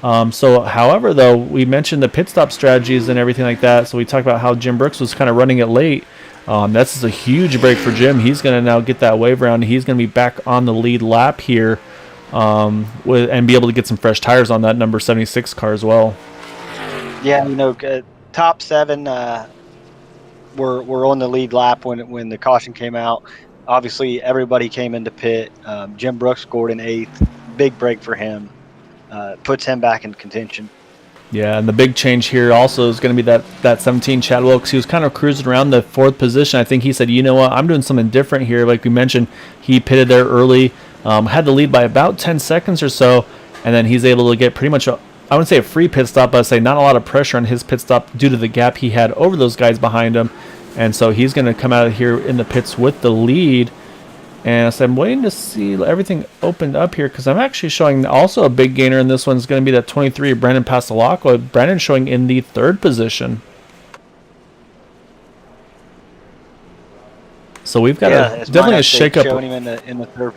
However, though, we mentioned the pit stop strategies and everything like that. So we talked about how Jim Brooks was kind of running it late. This is a huge break for Jim. He's going to now get that wave around. He's going to be back on the lead lap here and be able to get some fresh tires on that number 76 car as well. Yeah, top 7 were on the lead lap when the caution came out. Obviously, everybody came into pit. Jim Brooks scored an 8th. Big break for him. Puts him back in contention. Yeah, and the big change here also is going to be that 17 Chad Wilkes. He was kind of cruising around the 4th position. I think he said, you know what, I'm doing something different here. Like we mentioned, he pitted there early, had the lead by about 10 seconds or so, and then he's able to get pretty much, I wouldn't say a free pit stop, but I'd say not a lot of pressure on his pit stop due to the gap he had over those guys behind him. And so he's going to come out of here in the pits with the lead. And so I'm waiting to see everything opened up here, because I'm actually showing also a big gainer in this one is going to be that 23 of Brandon Pastelacqua. Brandon showing in the 3rd position. So we've got definitely a shakeup. Showing him in the 3rd.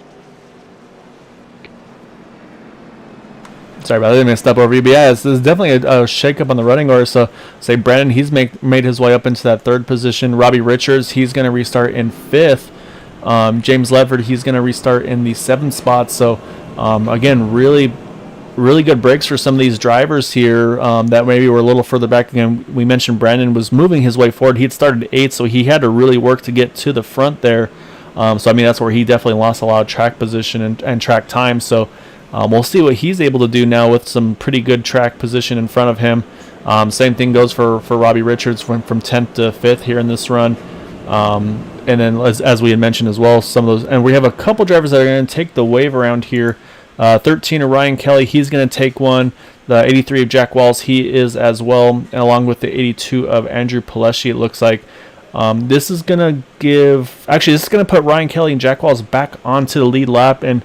Sorry about that, I didn't mean to step over you. But yeah, this is definitely a shakeup on the running order. So say Brandon, he's made his way up into that 3rd position. Robbie Richards, he's going to restart in 5th. James Ledford, he's going to restart in the 7th spot. So, again, really, really good breaks for some of these drivers here that maybe were a little further back. Again, we mentioned Brandon was moving his way forward. He had started 8th, so he had to really work to get to the front there. So, I mean, that's where he definitely lost a lot of track position and track time. So, we'll see what he's able to do now with some pretty good track position in front of him. Same thing goes for Robbie Richards, went from 10th to 5th here in this run. And then, as we had mentioned as well, some of those, and we have a couple drivers that are going to take the wave around here. 13 of Ryan Kelly, he's going to take one. The 83 of Jack Walls, he is as well, and along with the 82 of Andrew Pileshi, it looks like. This is going to put Ryan Kelly and Jack Walls back onto the lead lap, and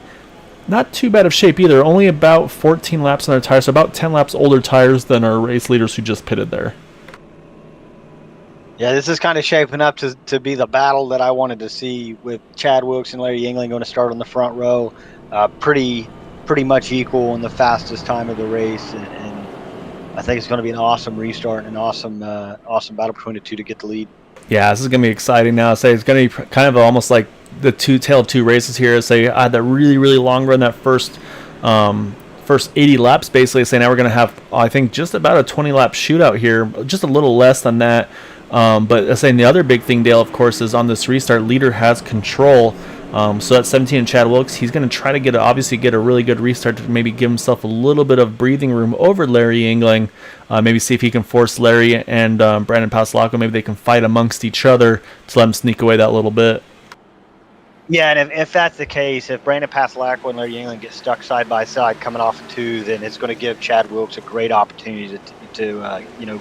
not too bad of shape either. Only about 14 laps on their tires, so about 10 laps older tires than our race leaders who just pitted there. Yeah, this is kind of shaping up to be the battle that I wanted to see, with Chad Wilkes and Larry Yingling going to start on the front row. Pretty much equal in the fastest time of the race, and I think it's going to be an awesome restart and an awesome battle between the two to get the lead. Yeah, this is going to be exciting now. So it's going to be kind of almost like the tale of two races here. Say I had that really, really long run, that first 80 laps basically. Say now we're going to have, I think, just about a 20 lap shootout here, just a little less than that. But I say the other big thing, Dale, of course, is on this restart, leader has control. So at 17 and Chad Wilkes, he's going to try to get a really good restart to maybe give himself a little bit of breathing room over Larry Yingling. Maybe see if he can force Larry and Brandon Pastelacqua. Maybe they can fight amongst each other to let him sneak away that little bit. Yeah, and if that's the case, if Brandon Pastelacqua and Larry Yingling get stuck side by side coming off of 2, then it's going to give Chad Wilkes a great opportunity to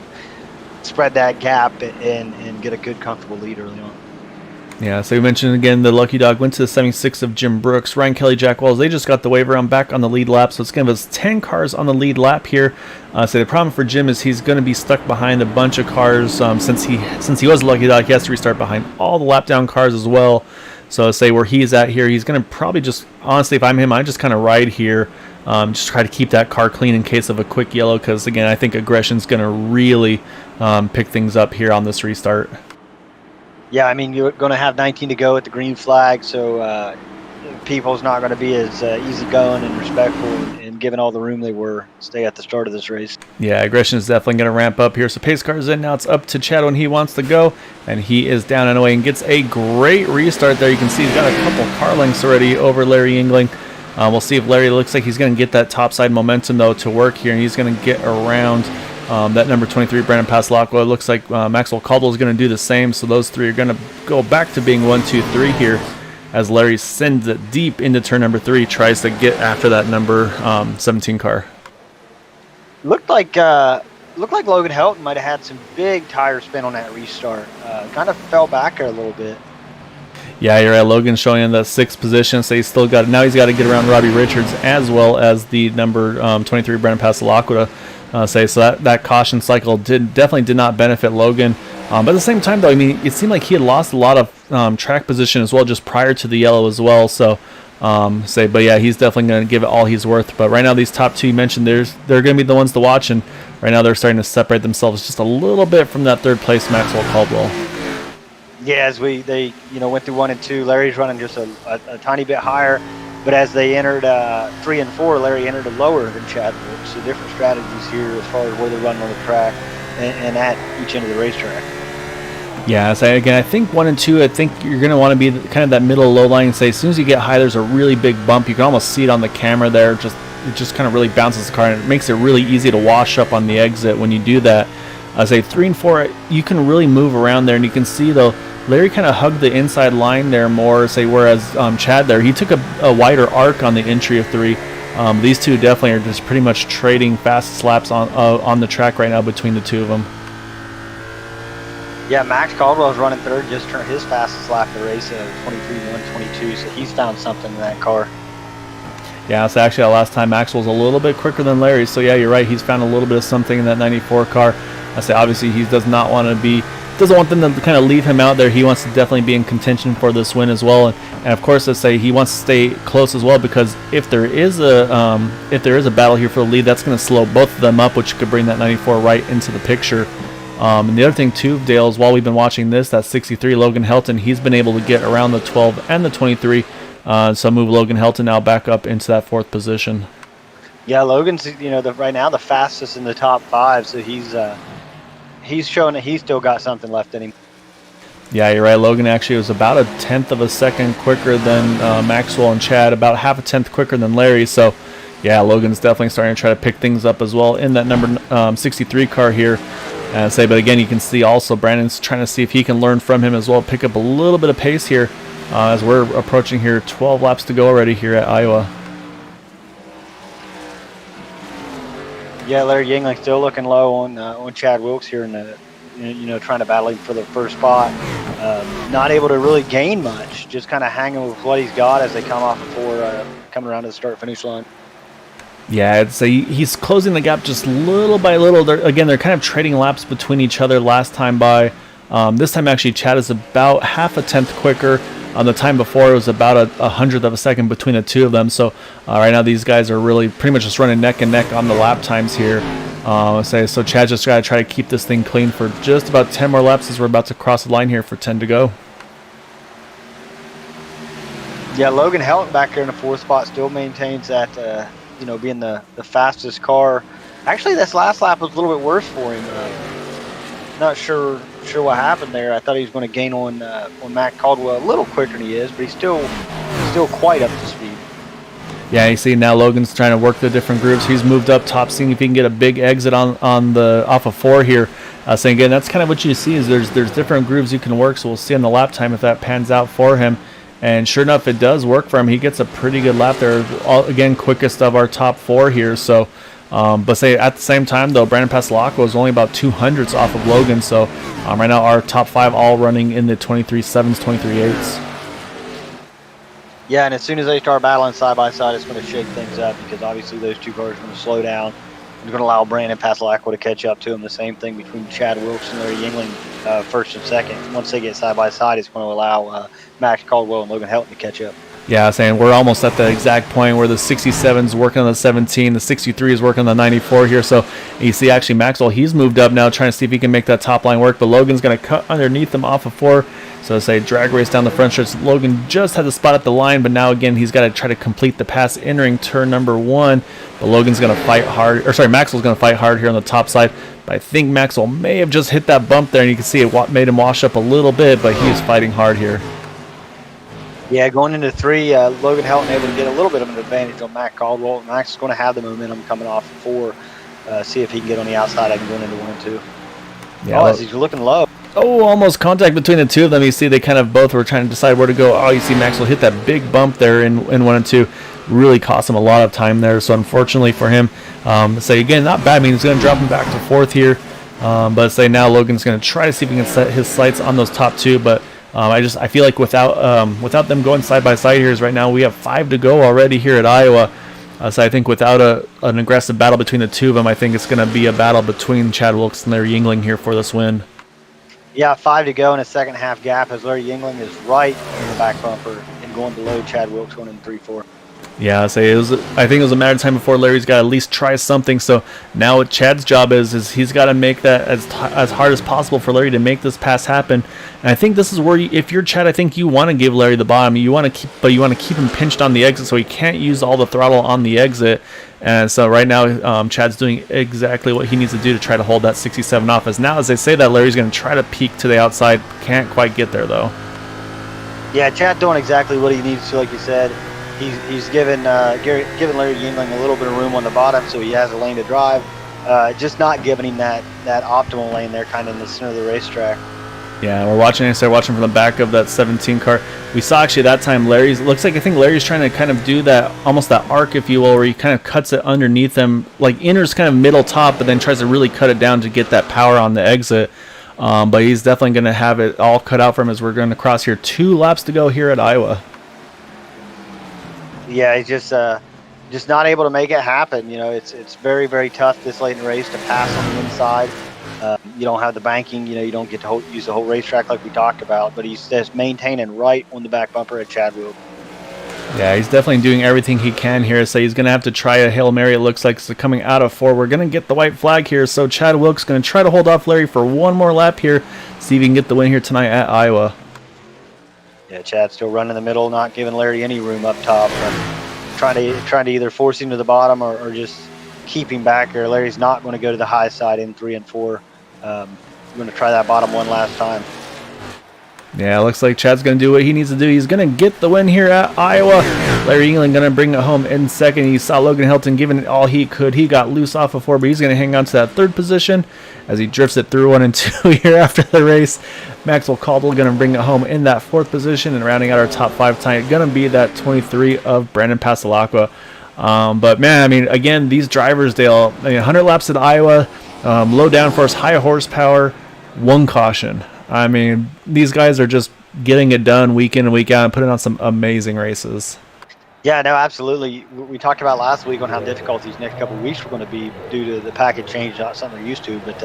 spread that gap and get a good, comfortable lead early on. Yeah, so we mentioned again the lucky dog went to the 76 of Jim Brooks. Ryan Kelly, Jack Wells, they just got the wave around back on the lead lap, so it's going to give us 10 cars on the lead lap here. So the problem for Jim is he's going to be stuck behind a bunch of cars. Since he was a lucky dog, he has to restart behind all the lap down cars as well. So say where he's at here, he's going to probably just, honestly, if I'm him, I just kind of ride here. Just try to keep that car clean in case of a quick yellow, because again, I think aggression's going to really pick things up here on this restart. Yeah, I mean, you're going to have 19 to go at the green flag, so people's not going to be as easygoing and respectful and given all the room they were stay at the start of this race. Yeah, aggression is definitely going to ramp up here. So pace car's in. Now it's up to Chad when he wants to go. And he is down and away and gets a great restart there. You can see he's got a couple car lengths already over Larry Yingling. We'll see if Larry looks like he's going to get that topside momentum, though, to work here. And he's going to get around that number 23, Brandon Pasalacqua. It looks like Maxwell Caldwell is going to do the same. So those three are going to go back to being 1, 2, 3 here, as Larry sends it deep into turn number 3, tries to get after that number 17 car. Looked like Logan Helton might have had some big tire spin on that restart. Kind of fell back there a little bit. Yeah, you're right. Logan showing in the 6th position, so he's still got. Now he's got to get around Robbie Richards as well as the number 23 Brandon Pasalacqua. So that caution cycle definitely did not benefit Logan. But at the same time, though, I mean, it seemed like he had lost a lot of track position as well, just prior to the yellow as well. So, but yeah, he's definitely going to give it all he's worth. But right now, these top two you mentioned, they're going to be the ones to watch, and right now they're starting to separate themselves just a little bit from that 3rd place Maxwell Caldwell. Yeah, as they went through 1 and 2, Larry's running just a tiny bit higher. But as they entered 3 and 4, Larry entered a lower than Chad Wilkes. So different strategies here as far as where they're running on the track and at each end of the racetrack. Yeah, so again, I think 1 and 2, I think you're going to want to be kind of that middle low line and say as soon as you get high, there's a really big bump. You can almost see it on the camera there. It just kind of really bounces the car, and it makes it really easy to wash up on the exit when you do that. I say 3 and 4, you can really move around there, and you can see, though, Larry kind of hugged the inside line there more, whereas Chad there, he took a wider arc on the entry of 3. These two definitely are just pretty much trading fast laps on the track right now between the two of them. Yeah, Max Caldwell's running 3rd, just turned his fastest lap of the race, 23-1-22, so he's found something in that car. Yeah, so actually last time Max was a little bit quicker than Larry, so yeah, you're right, he's found a little bit of something in that 94 car. I say obviously he doesn't want them to kind of leave him out there. He wants to definitely be in contention for this win as well, and of course, let's say he wants to stay close as well, because if there is a battle here for the lead, that's going to slow both of them up, which could bring that 94 right into the picture. And the other thing too, Dale, is while we've been watching this, that 63 Logan Helton, he's been able to get around the 12 and the 23, so move Logan Helton now back up into that 4th position. Yeah, Logan's right now the fastest in the top 5, so he's showing that he's still got something left in him. Yeah, you're right. Logan actually was about a 1/10 of a second quicker than Maxwell and Chad, about half a 10th quicker than Larry. So, yeah, Logan's definitely starting to try to pick things up as well in that number 63 car here. But again, you can see also Brandon's trying to see if he can learn from him as well, pick up a little bit of pace here as we're approaching here 12 laps to go already here at Iowa. Yeah, Larry Yingling still looking low on Chad Wilkes here trying to battle him for the 1st spot. Not able to really gain much, just kind of hanging with what he's got as they come off before coming around to the start-finish line. Yeah, I'd say he's closing the gap just little by little. They're kind of trading laps between each other last time by. This time, actually, Chad is about half a 10th quicker. The time before, it was about a 100th of a second between the two of them. So right now, these guys are really pretty much just running neck and neck on the lap times here. So Chad just got to try to keep this thing clean for just about 10 more laps as we're about to cross the line here for 10 to go. Yeah, Logan Helton back there in the 4th spot still maintains that, being the fastest car. Actually, this last lap was a little bit worse for him. Not sure what happened there. I thought he was going to gain on Mac Caldwell a little quicker than he is, but he's still quite up to speed. Yeah, you see now Logan's trying to work the different grooves. He's moved up top, seeing if he can get a big exit on the off of 4 here. So again, that's kind of what you see is there's different grooves you can work. So we'll see on the lap time if that pans out for him. And sure enough, it does work for him. He gets a pretty good lap there. Again, quickest of our top 4 here. So, but at the same time though, Brandon Pasalacqua was only about 200ths off of Logan. So right now our top 5 all running in the 23.7s, 23.8s. Yeah, and as soon as they start battling side by side, it's going to shake things up because obviously those two cars are going to slow down. It's going to allow Brandon Pasalacqua to catch up to him. The same thing between Chad Wilkes and Larry Yingling, 1st and 2nd. Once they get side by side, it's going to allow Max Caldwell and Logan Helton to catch up. Yeah, saying we're almost at the exact point where the 67 is working on the 17, the 63 is working on the 94 here. So you see, actually, Maxwell, he's moved up now, trying to see if he can make that top line work. But Logan's going to cut underneath him off of 4. So say drag race down the front stretch. Logan just has a spot at the line, but now again he's got to try to complete the pass entering turn number 1. But Logan's going to fight hard, or sorry, Maxwell's going to fight hard here on the top side. But I think Maxwell may have just hit that bump there, and you can see it made him wash up a little bit, but he is fighting hard here. Yeah, going into 3, Logan Helton able to get a little bit of an advantage on Mac Caldwell. Max is going to have the momentum coming off of 4. See if he can get on the outside. I can go into 1 and 2. Yeah, as he's looking low. Oh, almost contact between the two of them. You see they kind of both were trying to decide where to go. Oh, you see Maxwell hit that big bump there in 1 and 2. Really cost him a lot of time there. So unfortunately for him, say again, not bad. I mean, he's going to drop him back to 4th here. But say now Logan's going to try to see if he can set his sights on those top 2. But I feel like without them going side by side here, is right now we have 5 to go already here at Iowa. So I think without an aggressive battle between the two of them, I think it's going to be a battle between Chad Wilkes and Larry Yingling here for this win. Yeah, 5 to go in a second half gap as Larry Yingling is right in the back bumper and going below Chad Wilkes going in 3-4. Yeah, I think it was a matter of time before Larry's got to at least try something. So now what Chad's job is he's got to make that as hard as possible for Larry to make this pass happen. And I think this is where if you're Chad, I think you want to give Larry the bottom. You want to keep him pinched on the exit so he can't use all the throttle on the exit. And so right now, Chad's doing exactly what he needs to do to try to hold that 67 off. As they say that Larry's going to try to peek to the outside, can't quite get there though. Yeah, Chad doing exactly what he needs to, like you said. He's given Larry Yingling a little bit of room on the bottom, so he has a lane to drive. Just not giving him that optimal lane there, kind of in the center of the racetrack. Yeah, we're watching from the back of that 17 car. We saw actually that time I think Larry's trying to kind of do that, almost that arc, if you will, where he kind of cuts it underneath him, like enters kind of middle top, but then tries to really cut it down to get that power on the exit. But he's definitely going to have it all cut out for him as we're going to cross here. 2 laps to go here at Iowa. Yeah, he's just not able to make it happen. You know, it's very, very tough this late in the race to pass on the inside. You don't have the banking. You know, you don't get to use the whole racetrack like we talked about. But he's just maintaining right on the back bumper at Chad Wilkes. Yeah, he's definitely doing everything he can here. So he's going to have to try a Hail Mary, it looks like. So coming out of 4, we're going to get the white flag here. So Chad Wilkes going to try to hold off Larry for one more lap here. See if he can get the win here tonight at Iowa. Yeah, Chad's still running in the middle, not giving Larry any room up top. Trying to either force him to the bottom or just keep him back here. Larry's not going to go to the high side in 3 and 4. We're going to try that bottom one last time. Yeah, looks like Chad's going to do what he needs to do. He's going to get the win here at Iowa. Larry Yingling going to bring it home in second. You saw Logan Helton giving it all he could. He got loose off of 4, but he's going to hang on to that 3rd position as he drifts it through 1 and 2 here after the race. Maxwell Caldwell going to bring it home in that 4th position, and rounding out our top 5 tonight, going to be that 23 of Brandon Pasalacqua. But man, I mean, again, these drivers, 100 laps at Iowa, low downforce, high horsepower, 1 caution. I mean, these guys are just getting it done week in and week out and putting on some amazing races. Yeah, no, absolutely. We talked about last week on how difficult these next couple of weeks were going to be due to the package change, not something they're used to. But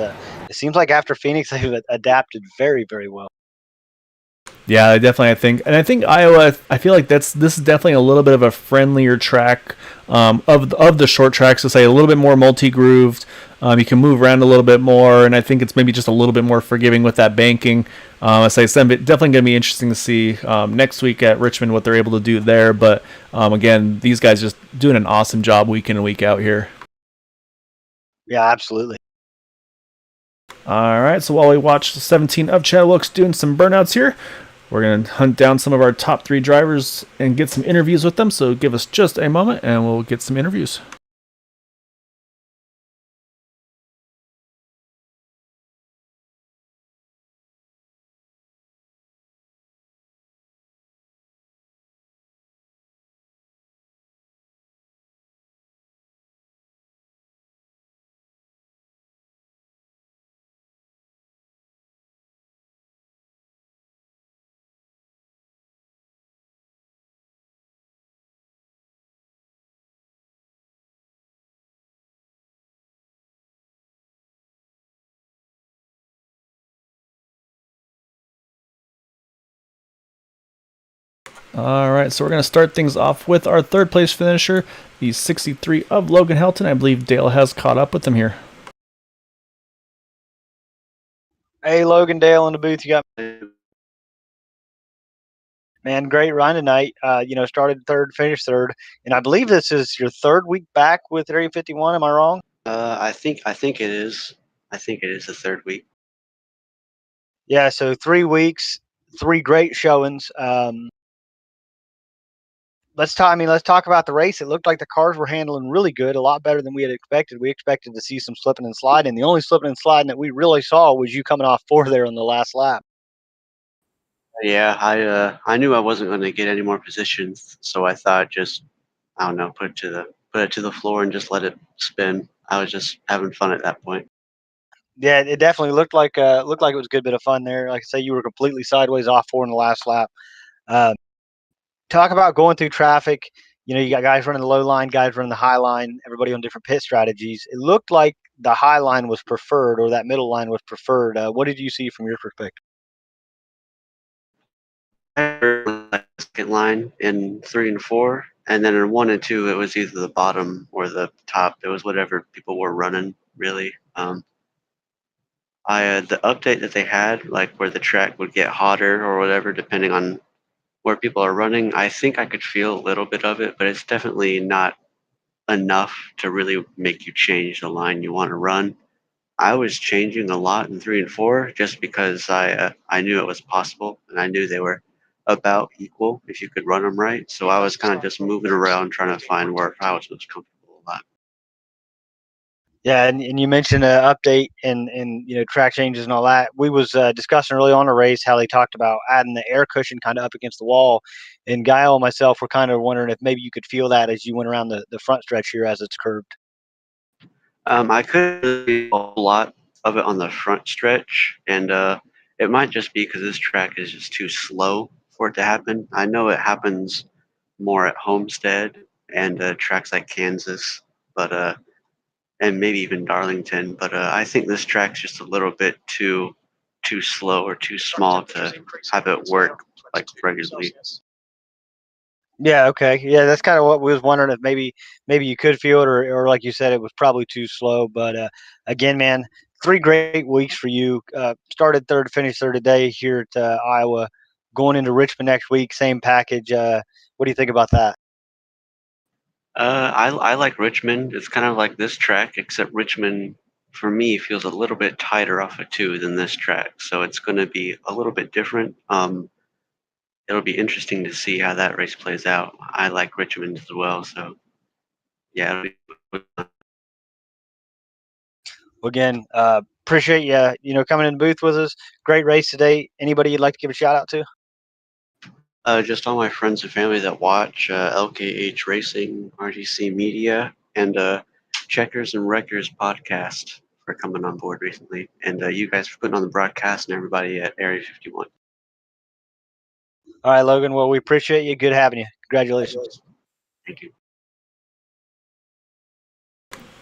it seems like after Phoenix, they've adapted very, very well. Yeah, I think Iowa. I feel like this is definitely a little bit of a friendlier track of the short tracks. To say a little bit more multi-grooved. You can move around a little bit more, and I think it's maybe just a little bit more forgiving with that banking. As I said, definitely going to be interesting to see next week at Richmond what they're able to do there. But again, these guys just doing an awesome job week in and week out here. Yeah, absolutely. All right, so while we watch 17 of Chad Wilkes doing some burnouts here, we're going to hunt down some of our top 3 drivers and get some interviews with them. So give us just a moment, and we'll get some interviews. All right, so we're going to start things off with our third place finisher, the 63 of Logan Helton. I believe Dale has caught up with him here. Hey, Logan, Dale in the booth. You got man, great run tonight. Started third, finished third, and I believe this is your third week back with Area 51. Am I wrong? I think it is. I think it is the third week. Yeah. So 3 weeks, three great showings. Let's talk. I mean, let's talk about the race. It looked like the cars were handling really good, a lot better than we had expected. We expected to see some slipping and sliding. The only slipping and sliding that we really saw was you coming off four there on the last lap. Yeah, I knew I wasn't going to get any more positions, so I thought just I don't know, put it to the floor and just let it spin. I was just having fun at that point. Yeah, it definitely looked like it was a good bit of fun there. Like I say, you were completely sideways off four in the last lap. Um, Talk about going through traffic. You got guys running the low line, guys running the high line, everybody on different pit strategies. It looked like the high line was preferred, or that middle line was preferred. What did you see from your perspective? Second line in 3 and 4, and then in 1 and 2, it was either the bottom or the top. It was whatever people were running, really. I the update that they had, like where the track would get hotter or whatever, depending on where people are running. I think I could feel a little bit of it, but it's definitely not enough to really make you change the line you want to run. I was changing a lot in 3 and 4 just because I knew it was possible and I knew they were about equal if you could run them right. So I was kind of just moving around trying to find where I was most comfortable a lot. Yeah, and you mentioned update and track changes and all that. We was discussing early on in the race how they talked about adding the air cushion kind of up against the wall, and Guile and myself were kind of wondering if maybe you could feel that as you went around the front stretch here as it's curved. I could see a lot of it on the front stretch, and it might just be because this track is just too slow for it to happen. I know it happens more at Homestead and tracks like Kansas, but and maybe even Darlington. But I think this track's just a little bit too slow or too small to have it work like regularly. Yeah, okay. Yeah, that's kind of what we was wondering if maybe you could feel it or like you said, it was probably too slow. But again, man, 3 great weeks for you. Started third, finished third today here at Iowa. Going into Richmond next week, same package. What do you think about that? I like Richmond. It's kind of like this track, except Richmond for me feels a little bit tighter off of two than this track, so it's going to be a little bit different. It'll be interesting to see how that race plays out. I like Richmond as well, so yeah. Well, again, appreciate you coming in the booth with us. Great race today. Anybody you'd like to give a shout out to? Just all my friends and family that watch LKH Racing, RGC Media, and Checkers and Wreckers podcast for coming on board recently, and you guys for putting on the broadcast and everybody at Area 51. All right, Logan. Well, we appreciate you. Good having you. Congratulations. Thank you.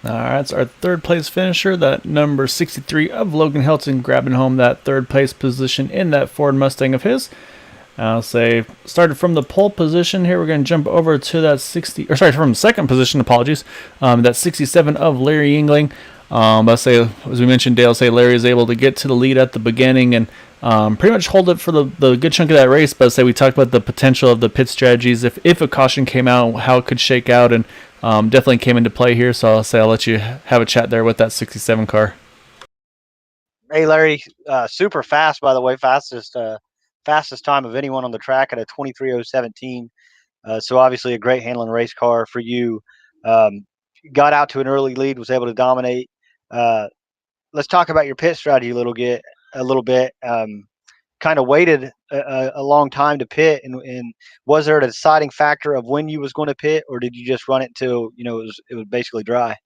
All right, it's our third place finisher, that number 63 of Logan Helton, grabbing home that third place position in that Ford Mustang of his. I'll say started from the pole position here. We're going to jump over to that from second position. Apologies, that 67 of Larry Yingling. I'll say, as we mentioned, Dale say Larry is able to get to the lead at the beginning and pretty much hold it for the good chunk of that race. But say we talked about the potential of the pit strategies if a caution came out, how it could shake out, and definitely came into play here. So I'll let you have a chat there with that 67 car. Hey, Larry, super fast, by the way, fastest time of anyone on the track at a 23:017. So obviously a great handling race car for you. Got out to an early lead, was able to dominate. Let's talk about your pit strategy a little bit. Kind of waited a long time to pit, and was there a deciding factor of when you was going to pit, or did you just run it till it was basically dry?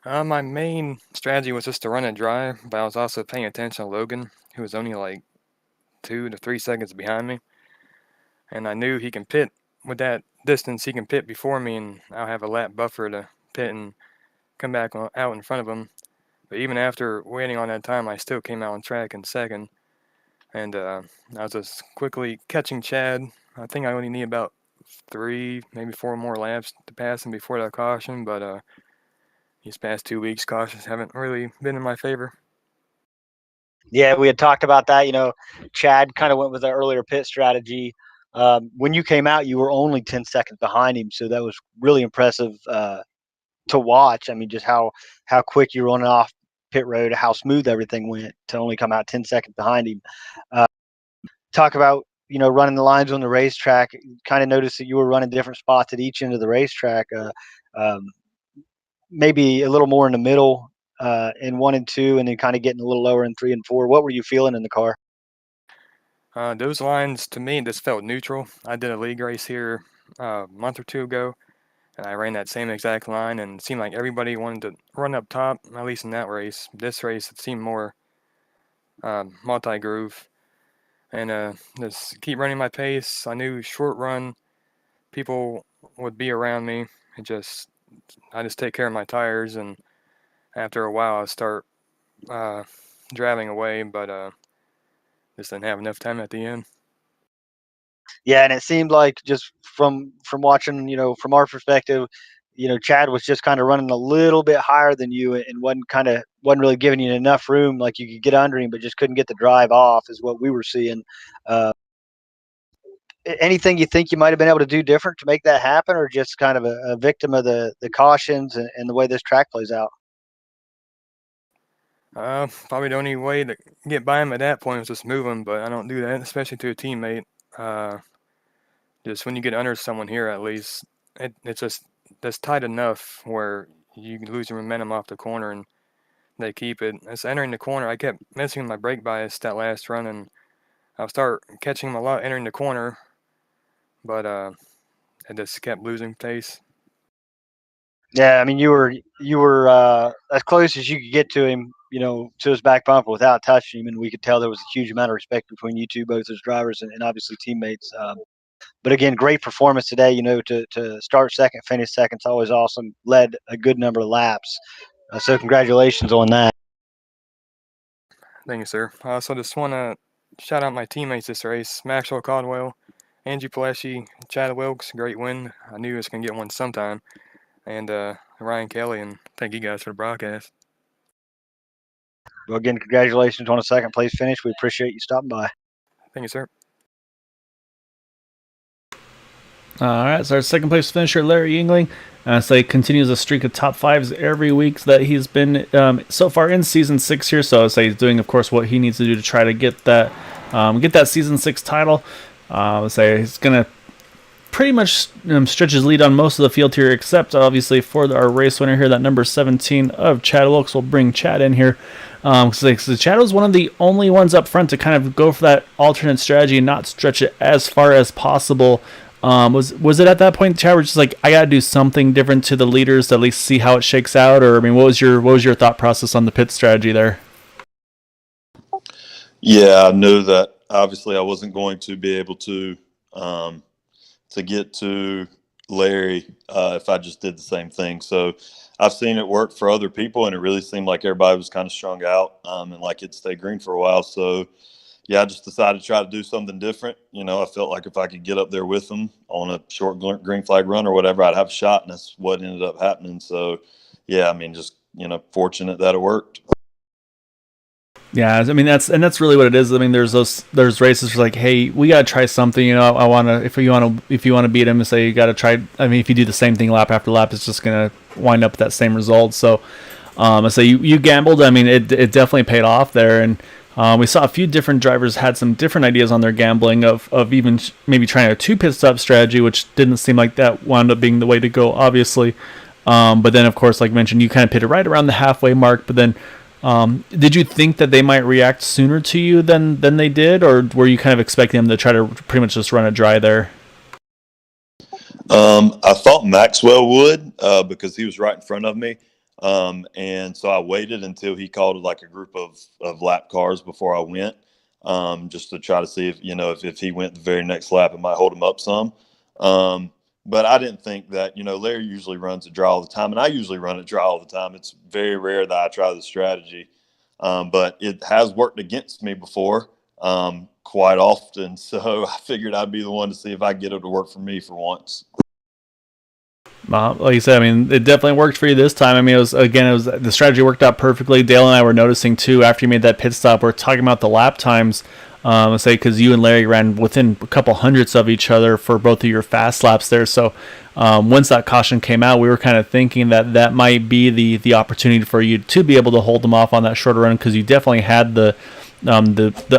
My main strategy was just to run it dry, but I was also paying attention to Logan, who was only like 2 to 3 seconds behind me. And I knew he can pit with that distance. He can pit before me, and I'll have a lap buffer to pit and come back out in front of him. But even after waiting on that time, I still came out on track in second. And I was just quickly catching Chad I think I only need about 3, maybe 4 more laps to pass him before that caution, but these past 2 weeks, cautions haven't really been in my favor. Yeah, we had talked about that. Chad kind of went with the earlier pit strategy. When you came out, you were only 10 seconds behind him, so that was really impressive to watch. I mean, just how quick you were on and off pit road, how smooth everything went to only come out 10 seconds behind him. Talk about running the lines on the racetrack. Kind of noticed that you were running different spots at each end of the racetrack. Maybe a little more in the middle in 1 and 2, and then kind of getting a little lower in 3 and 4. What were you feeling in the car? Those lines, to me, just felt neutral. I did a league race here a month or 2 ago, and I ran that same exact line, and it seemed like everybody wanted to run up top, at least in that race. This race, it seemed more multi-groove, and just keep running my pace. I knew short run, people would be around me. I just take care of my tires, and after a while, I start driving away, but just didn't have enough time at the end. Yeah, and it seemed like just from watching, from our perspective, Chad was just kind of running a little bit higher than you, and wasn't really giving you enough room. Like you could get under him, but just couldn't get the drive off, is what we were seeing. Anything you think you might have been able to do different to make that happen, or just kind of a victim of the cautions and the way this track plays out? Probably the only way to get by him at that point was just move him, but I don't do that, especially to a teammate. Just when you get under someone here, at least, it's just that's tight enough where you lose your momentum off the corner and they keep it. As entering the corner, I kept messing with my brake bias that last run, and I'll start catching him a lot entering the corner, but I just kept losing pace. Yeah, I mean, you were as close as you could get to him, to his back bumper without touching him, and we could tell there was a huge amount of respect between you two, both as drivers and obviously teammates. But again, great performance today. To start second, finish second's always awesome. Led a good number of laps, so congratulations on that. Thank you, sir. I also just want to shout out my teammates this race: Maxwell Caldwell, Angie Palesci, Chad Wilkes. Great win. I knew I was going to get one sometime. And Ryan Kelly, and thank you guys for the broadcast. Well, again, congratulations on a second place finish. We appreciate you stopping by. Thank you, sir. All right, so our second place finisher, Larry Yingling, so he continues a streak of top fives every week that he's been so far in season 6 here. So I'd say he's doing, of course, what he needs to do to try to get that season 6 title. I'd say he's gonna pretty much stretch his lead on most of the field here, except obviously for our race winner here, that number 17 of Chad Wilkes. We'll bring Chad in here. So Chad was one of the only ones up front to kind of go for that alternate strategy and not stretch it as far as possible. Was it at that point, Chad, where just like, I gotta do something different to the leaders to at least see how it shakes out? Or I mean, what was your thought process on the pit strategy there? Yeah, I knew that obviously I wasn't going to be able to get to Larry if I just did the same thing. So I've seen it work for other people, and it really seemed like everybody was kind of strung out and like it stayed green for a while. So yeah, I just decided to try to do something different. I felt like if I could get up there with them on a short green flag run or whatever, I'd have a shot, and that's what ended up happening. So yeah, I mean, just fortunate that it worked. Yeah, I mean that's really what it is. I mean, there's races where like, hey, we gotta try something. I wanna if you wanna beat him, say you gotta try. I mean, if you do the same thing lap after lap, it's just gonna wind up with that same result. So, so you gambled. I mean, it definitely paid off there, and we saw a few different drivers had some different ideas on their gambling of even maybe trying a 2 pit stop strategy, which didn't seem like that wound up being the way to go, obviously. But then, of course, like mentioned, you kind of pitted right around the halfway mark, but then. Did you think that they might react sooner to you than they did, or were you kind of expecting them to try to pretty much just run it dry there? I thought Maxwell would because he was right in front of me, and so I waited until he called like a group of lap cars before I went, just to try to see if he went the very next lap, it might hold him up some. But I didn't think that, Larry usually runs a draw all the time, and I usually run a draw all the time. It's very rare that I try the strategy, but it has worked against me before. quite often. So I figured I'd be the one to see if I could get it to work for me for once. Like you said, I mean, it definitely worked for you this time. I mean, it was the strategy worked out perfectly. Dale and I were noticing too after you made that pit stop. We're talking about the lap times. Let's say because you and Larry ran within a couple hundredths of each other for both of your fast laps there. So once that caution came out, we were kind of thinking that might be the opportunity for you to be able to hold them off on that shorter run, because you definitely had the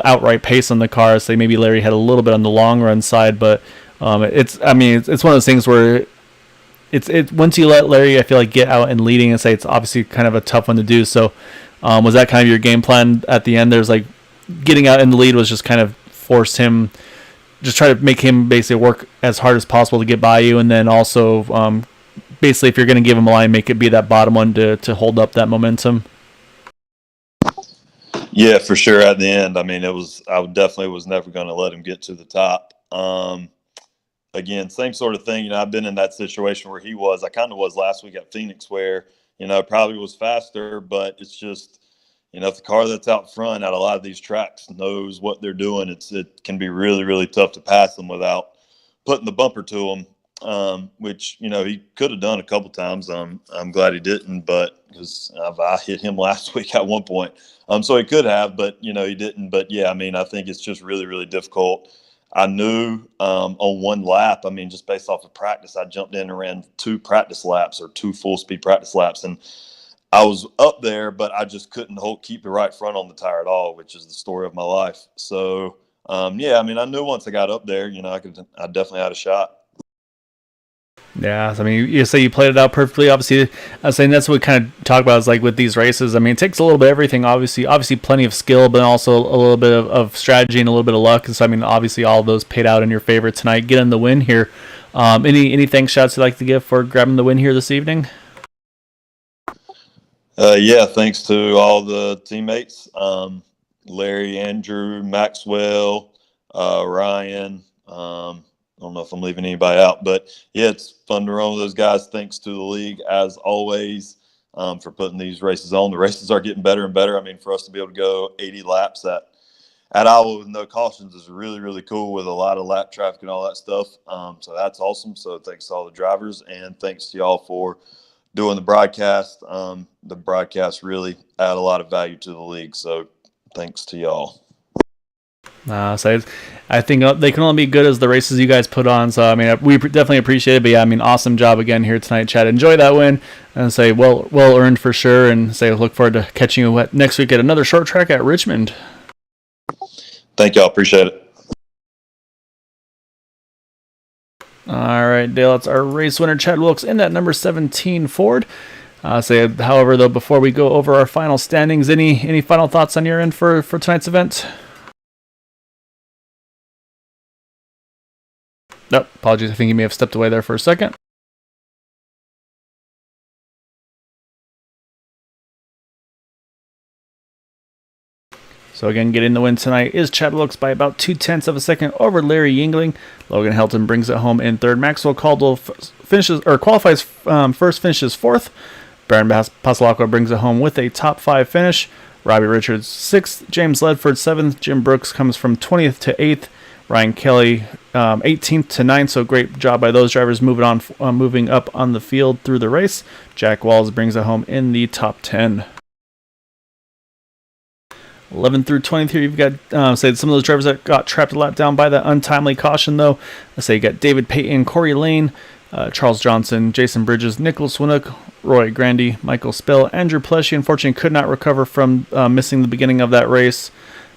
outright pace on the car. So maybe Larry had a little bit on the long run side, but it's one of those things where it's once you let Larry, I feel like, get out and leading, and say it's obviously kind of a tough one to do. So was that kind of your game plan at the end? There's like getting out in the lead was just kind of force him, just try to make him basically work as hard as possible to get by you, and then also basically if you're going to give him a line, make it be that bottom one to hold up that momentum. Yeah, for sure. At the end, I mean, I definitely was never going to let him get to the top. Again, same sort of thing. I've been in that situation where he was. I kind of was last week at Phoenix, where probably was faster, but it's just if the car that's out front at a lot of these tracks knows what they're doing, it can be really, really tough to pass them without putting the bumper to them, which he could have done a couple times. I'm glad he didn't, but because I hit him last week at one point, so he could have, but he didn't. But yeah, I mean, I think it's just really, really difficult. I knew on one lap, I mean, just based off of practice, I jumped in and ran 2 practice laps or 2 full-speed practice laps, and I was up there, but I just couldn't keep the right front on the tire at all, which is the story of my life. So, yeah, I mean, I knew once I got up there, I definitely had a shot. Yeah, I mean, you say you played it out perfectly. Obviously, I was saying that's what we kind of talk about is like with these races. I mean, it takes a little bit of everything. Obviously, plenty of skill, but also a little bit of strategy and a little bit of luck. And so, I mean, obviously, all of those paid out in your favor tonight, getting the win here. Any thanks shouts you'd like to give for grabbing the win here this evening? Yeah, thanks to all the teammates, Larry, Andrew, Maxwell, Ryan. I don't know if I'm leaving anybody out, but yeah, it's fun to run with those guys. Thanks to the league, as always, for putting these races on. The races are getting better and better. I mean, for us to be able to go 80 laps at Iowa with no cautions is really, really cool, with a lot of lap traffic and all that stuff. So that's awesome. So thanks to all the drivers, and thanks to y'all for doing the broadcast. The broadcast really add a lot of value to the league. So thanks to y'all. So I think they can only be good as the races you guys put on. So I mean, we definitely appreciate it. But yeah, I mean, awesome job again here tonight, Chad. Enjoy that win, and say well earned for sure. And say look forward to catching you next week at another short track at Richmond. Thank y'all. Appreciate it. All right, Dale. That's our race winner, Chad Wilkes, in that number 17 Ford. However, though, before we go over our final standings, any final thoughts on your end for tonight's event? Nope, apologies. I think he may have stepped away there for a second. So again, getting the win tonight is Chad Wilkes by about 0.2 of a second over Larry Yingling. Logan Helton brings it home in third. Maxwell Caldwell qualifies first, finishes fourth. Baron Pasalacqua brings it home with a top 5 finish. Robbie Richards 6th. James Ledford 7th. Jim Brooks comes from 20th to 8th. Ryan Kelly 18th to 9th, so great job by those drivers moving up on the field through the race. Jack Walls brings it home in the top 10. 11 through 23, you've got some of those drivers that got trapped a lap down by that untimely caution, though. Let's say you got David Payton, Corey Lane, Charles Johnson, Jason Bridges, Nicholas Winnock, Roy Grandy, Michael Spill, Andrew Pleshy, unfortunately could not recover from missing the beginning of that race.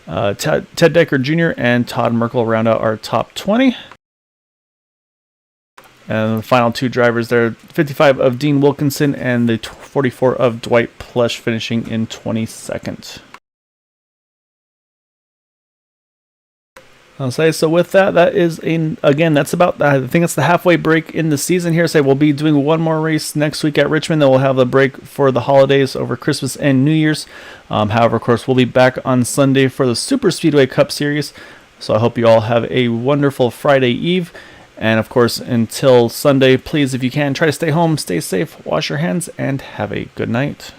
Ted Decker Jr. and Todd Merkel round out our top 20. And the final 2 drivers there, 55 of Dean Wilkinson and the 44 of Dwight Plush, finishing in 22nd. So with that is that's about, I think it's the halfway break in the season here. We'll be doing one more race next week at Richmond. Then we'll have a break for the holidays over Christmas and New Year's. However, of course, we'll be back on Sunday for the Super Speedway Cup Series. So I hope you all have a wonderful Friday Eve. And of course, until Sunday, please, if you can, try to stay home, stay safe, wash your hands, and have a good night.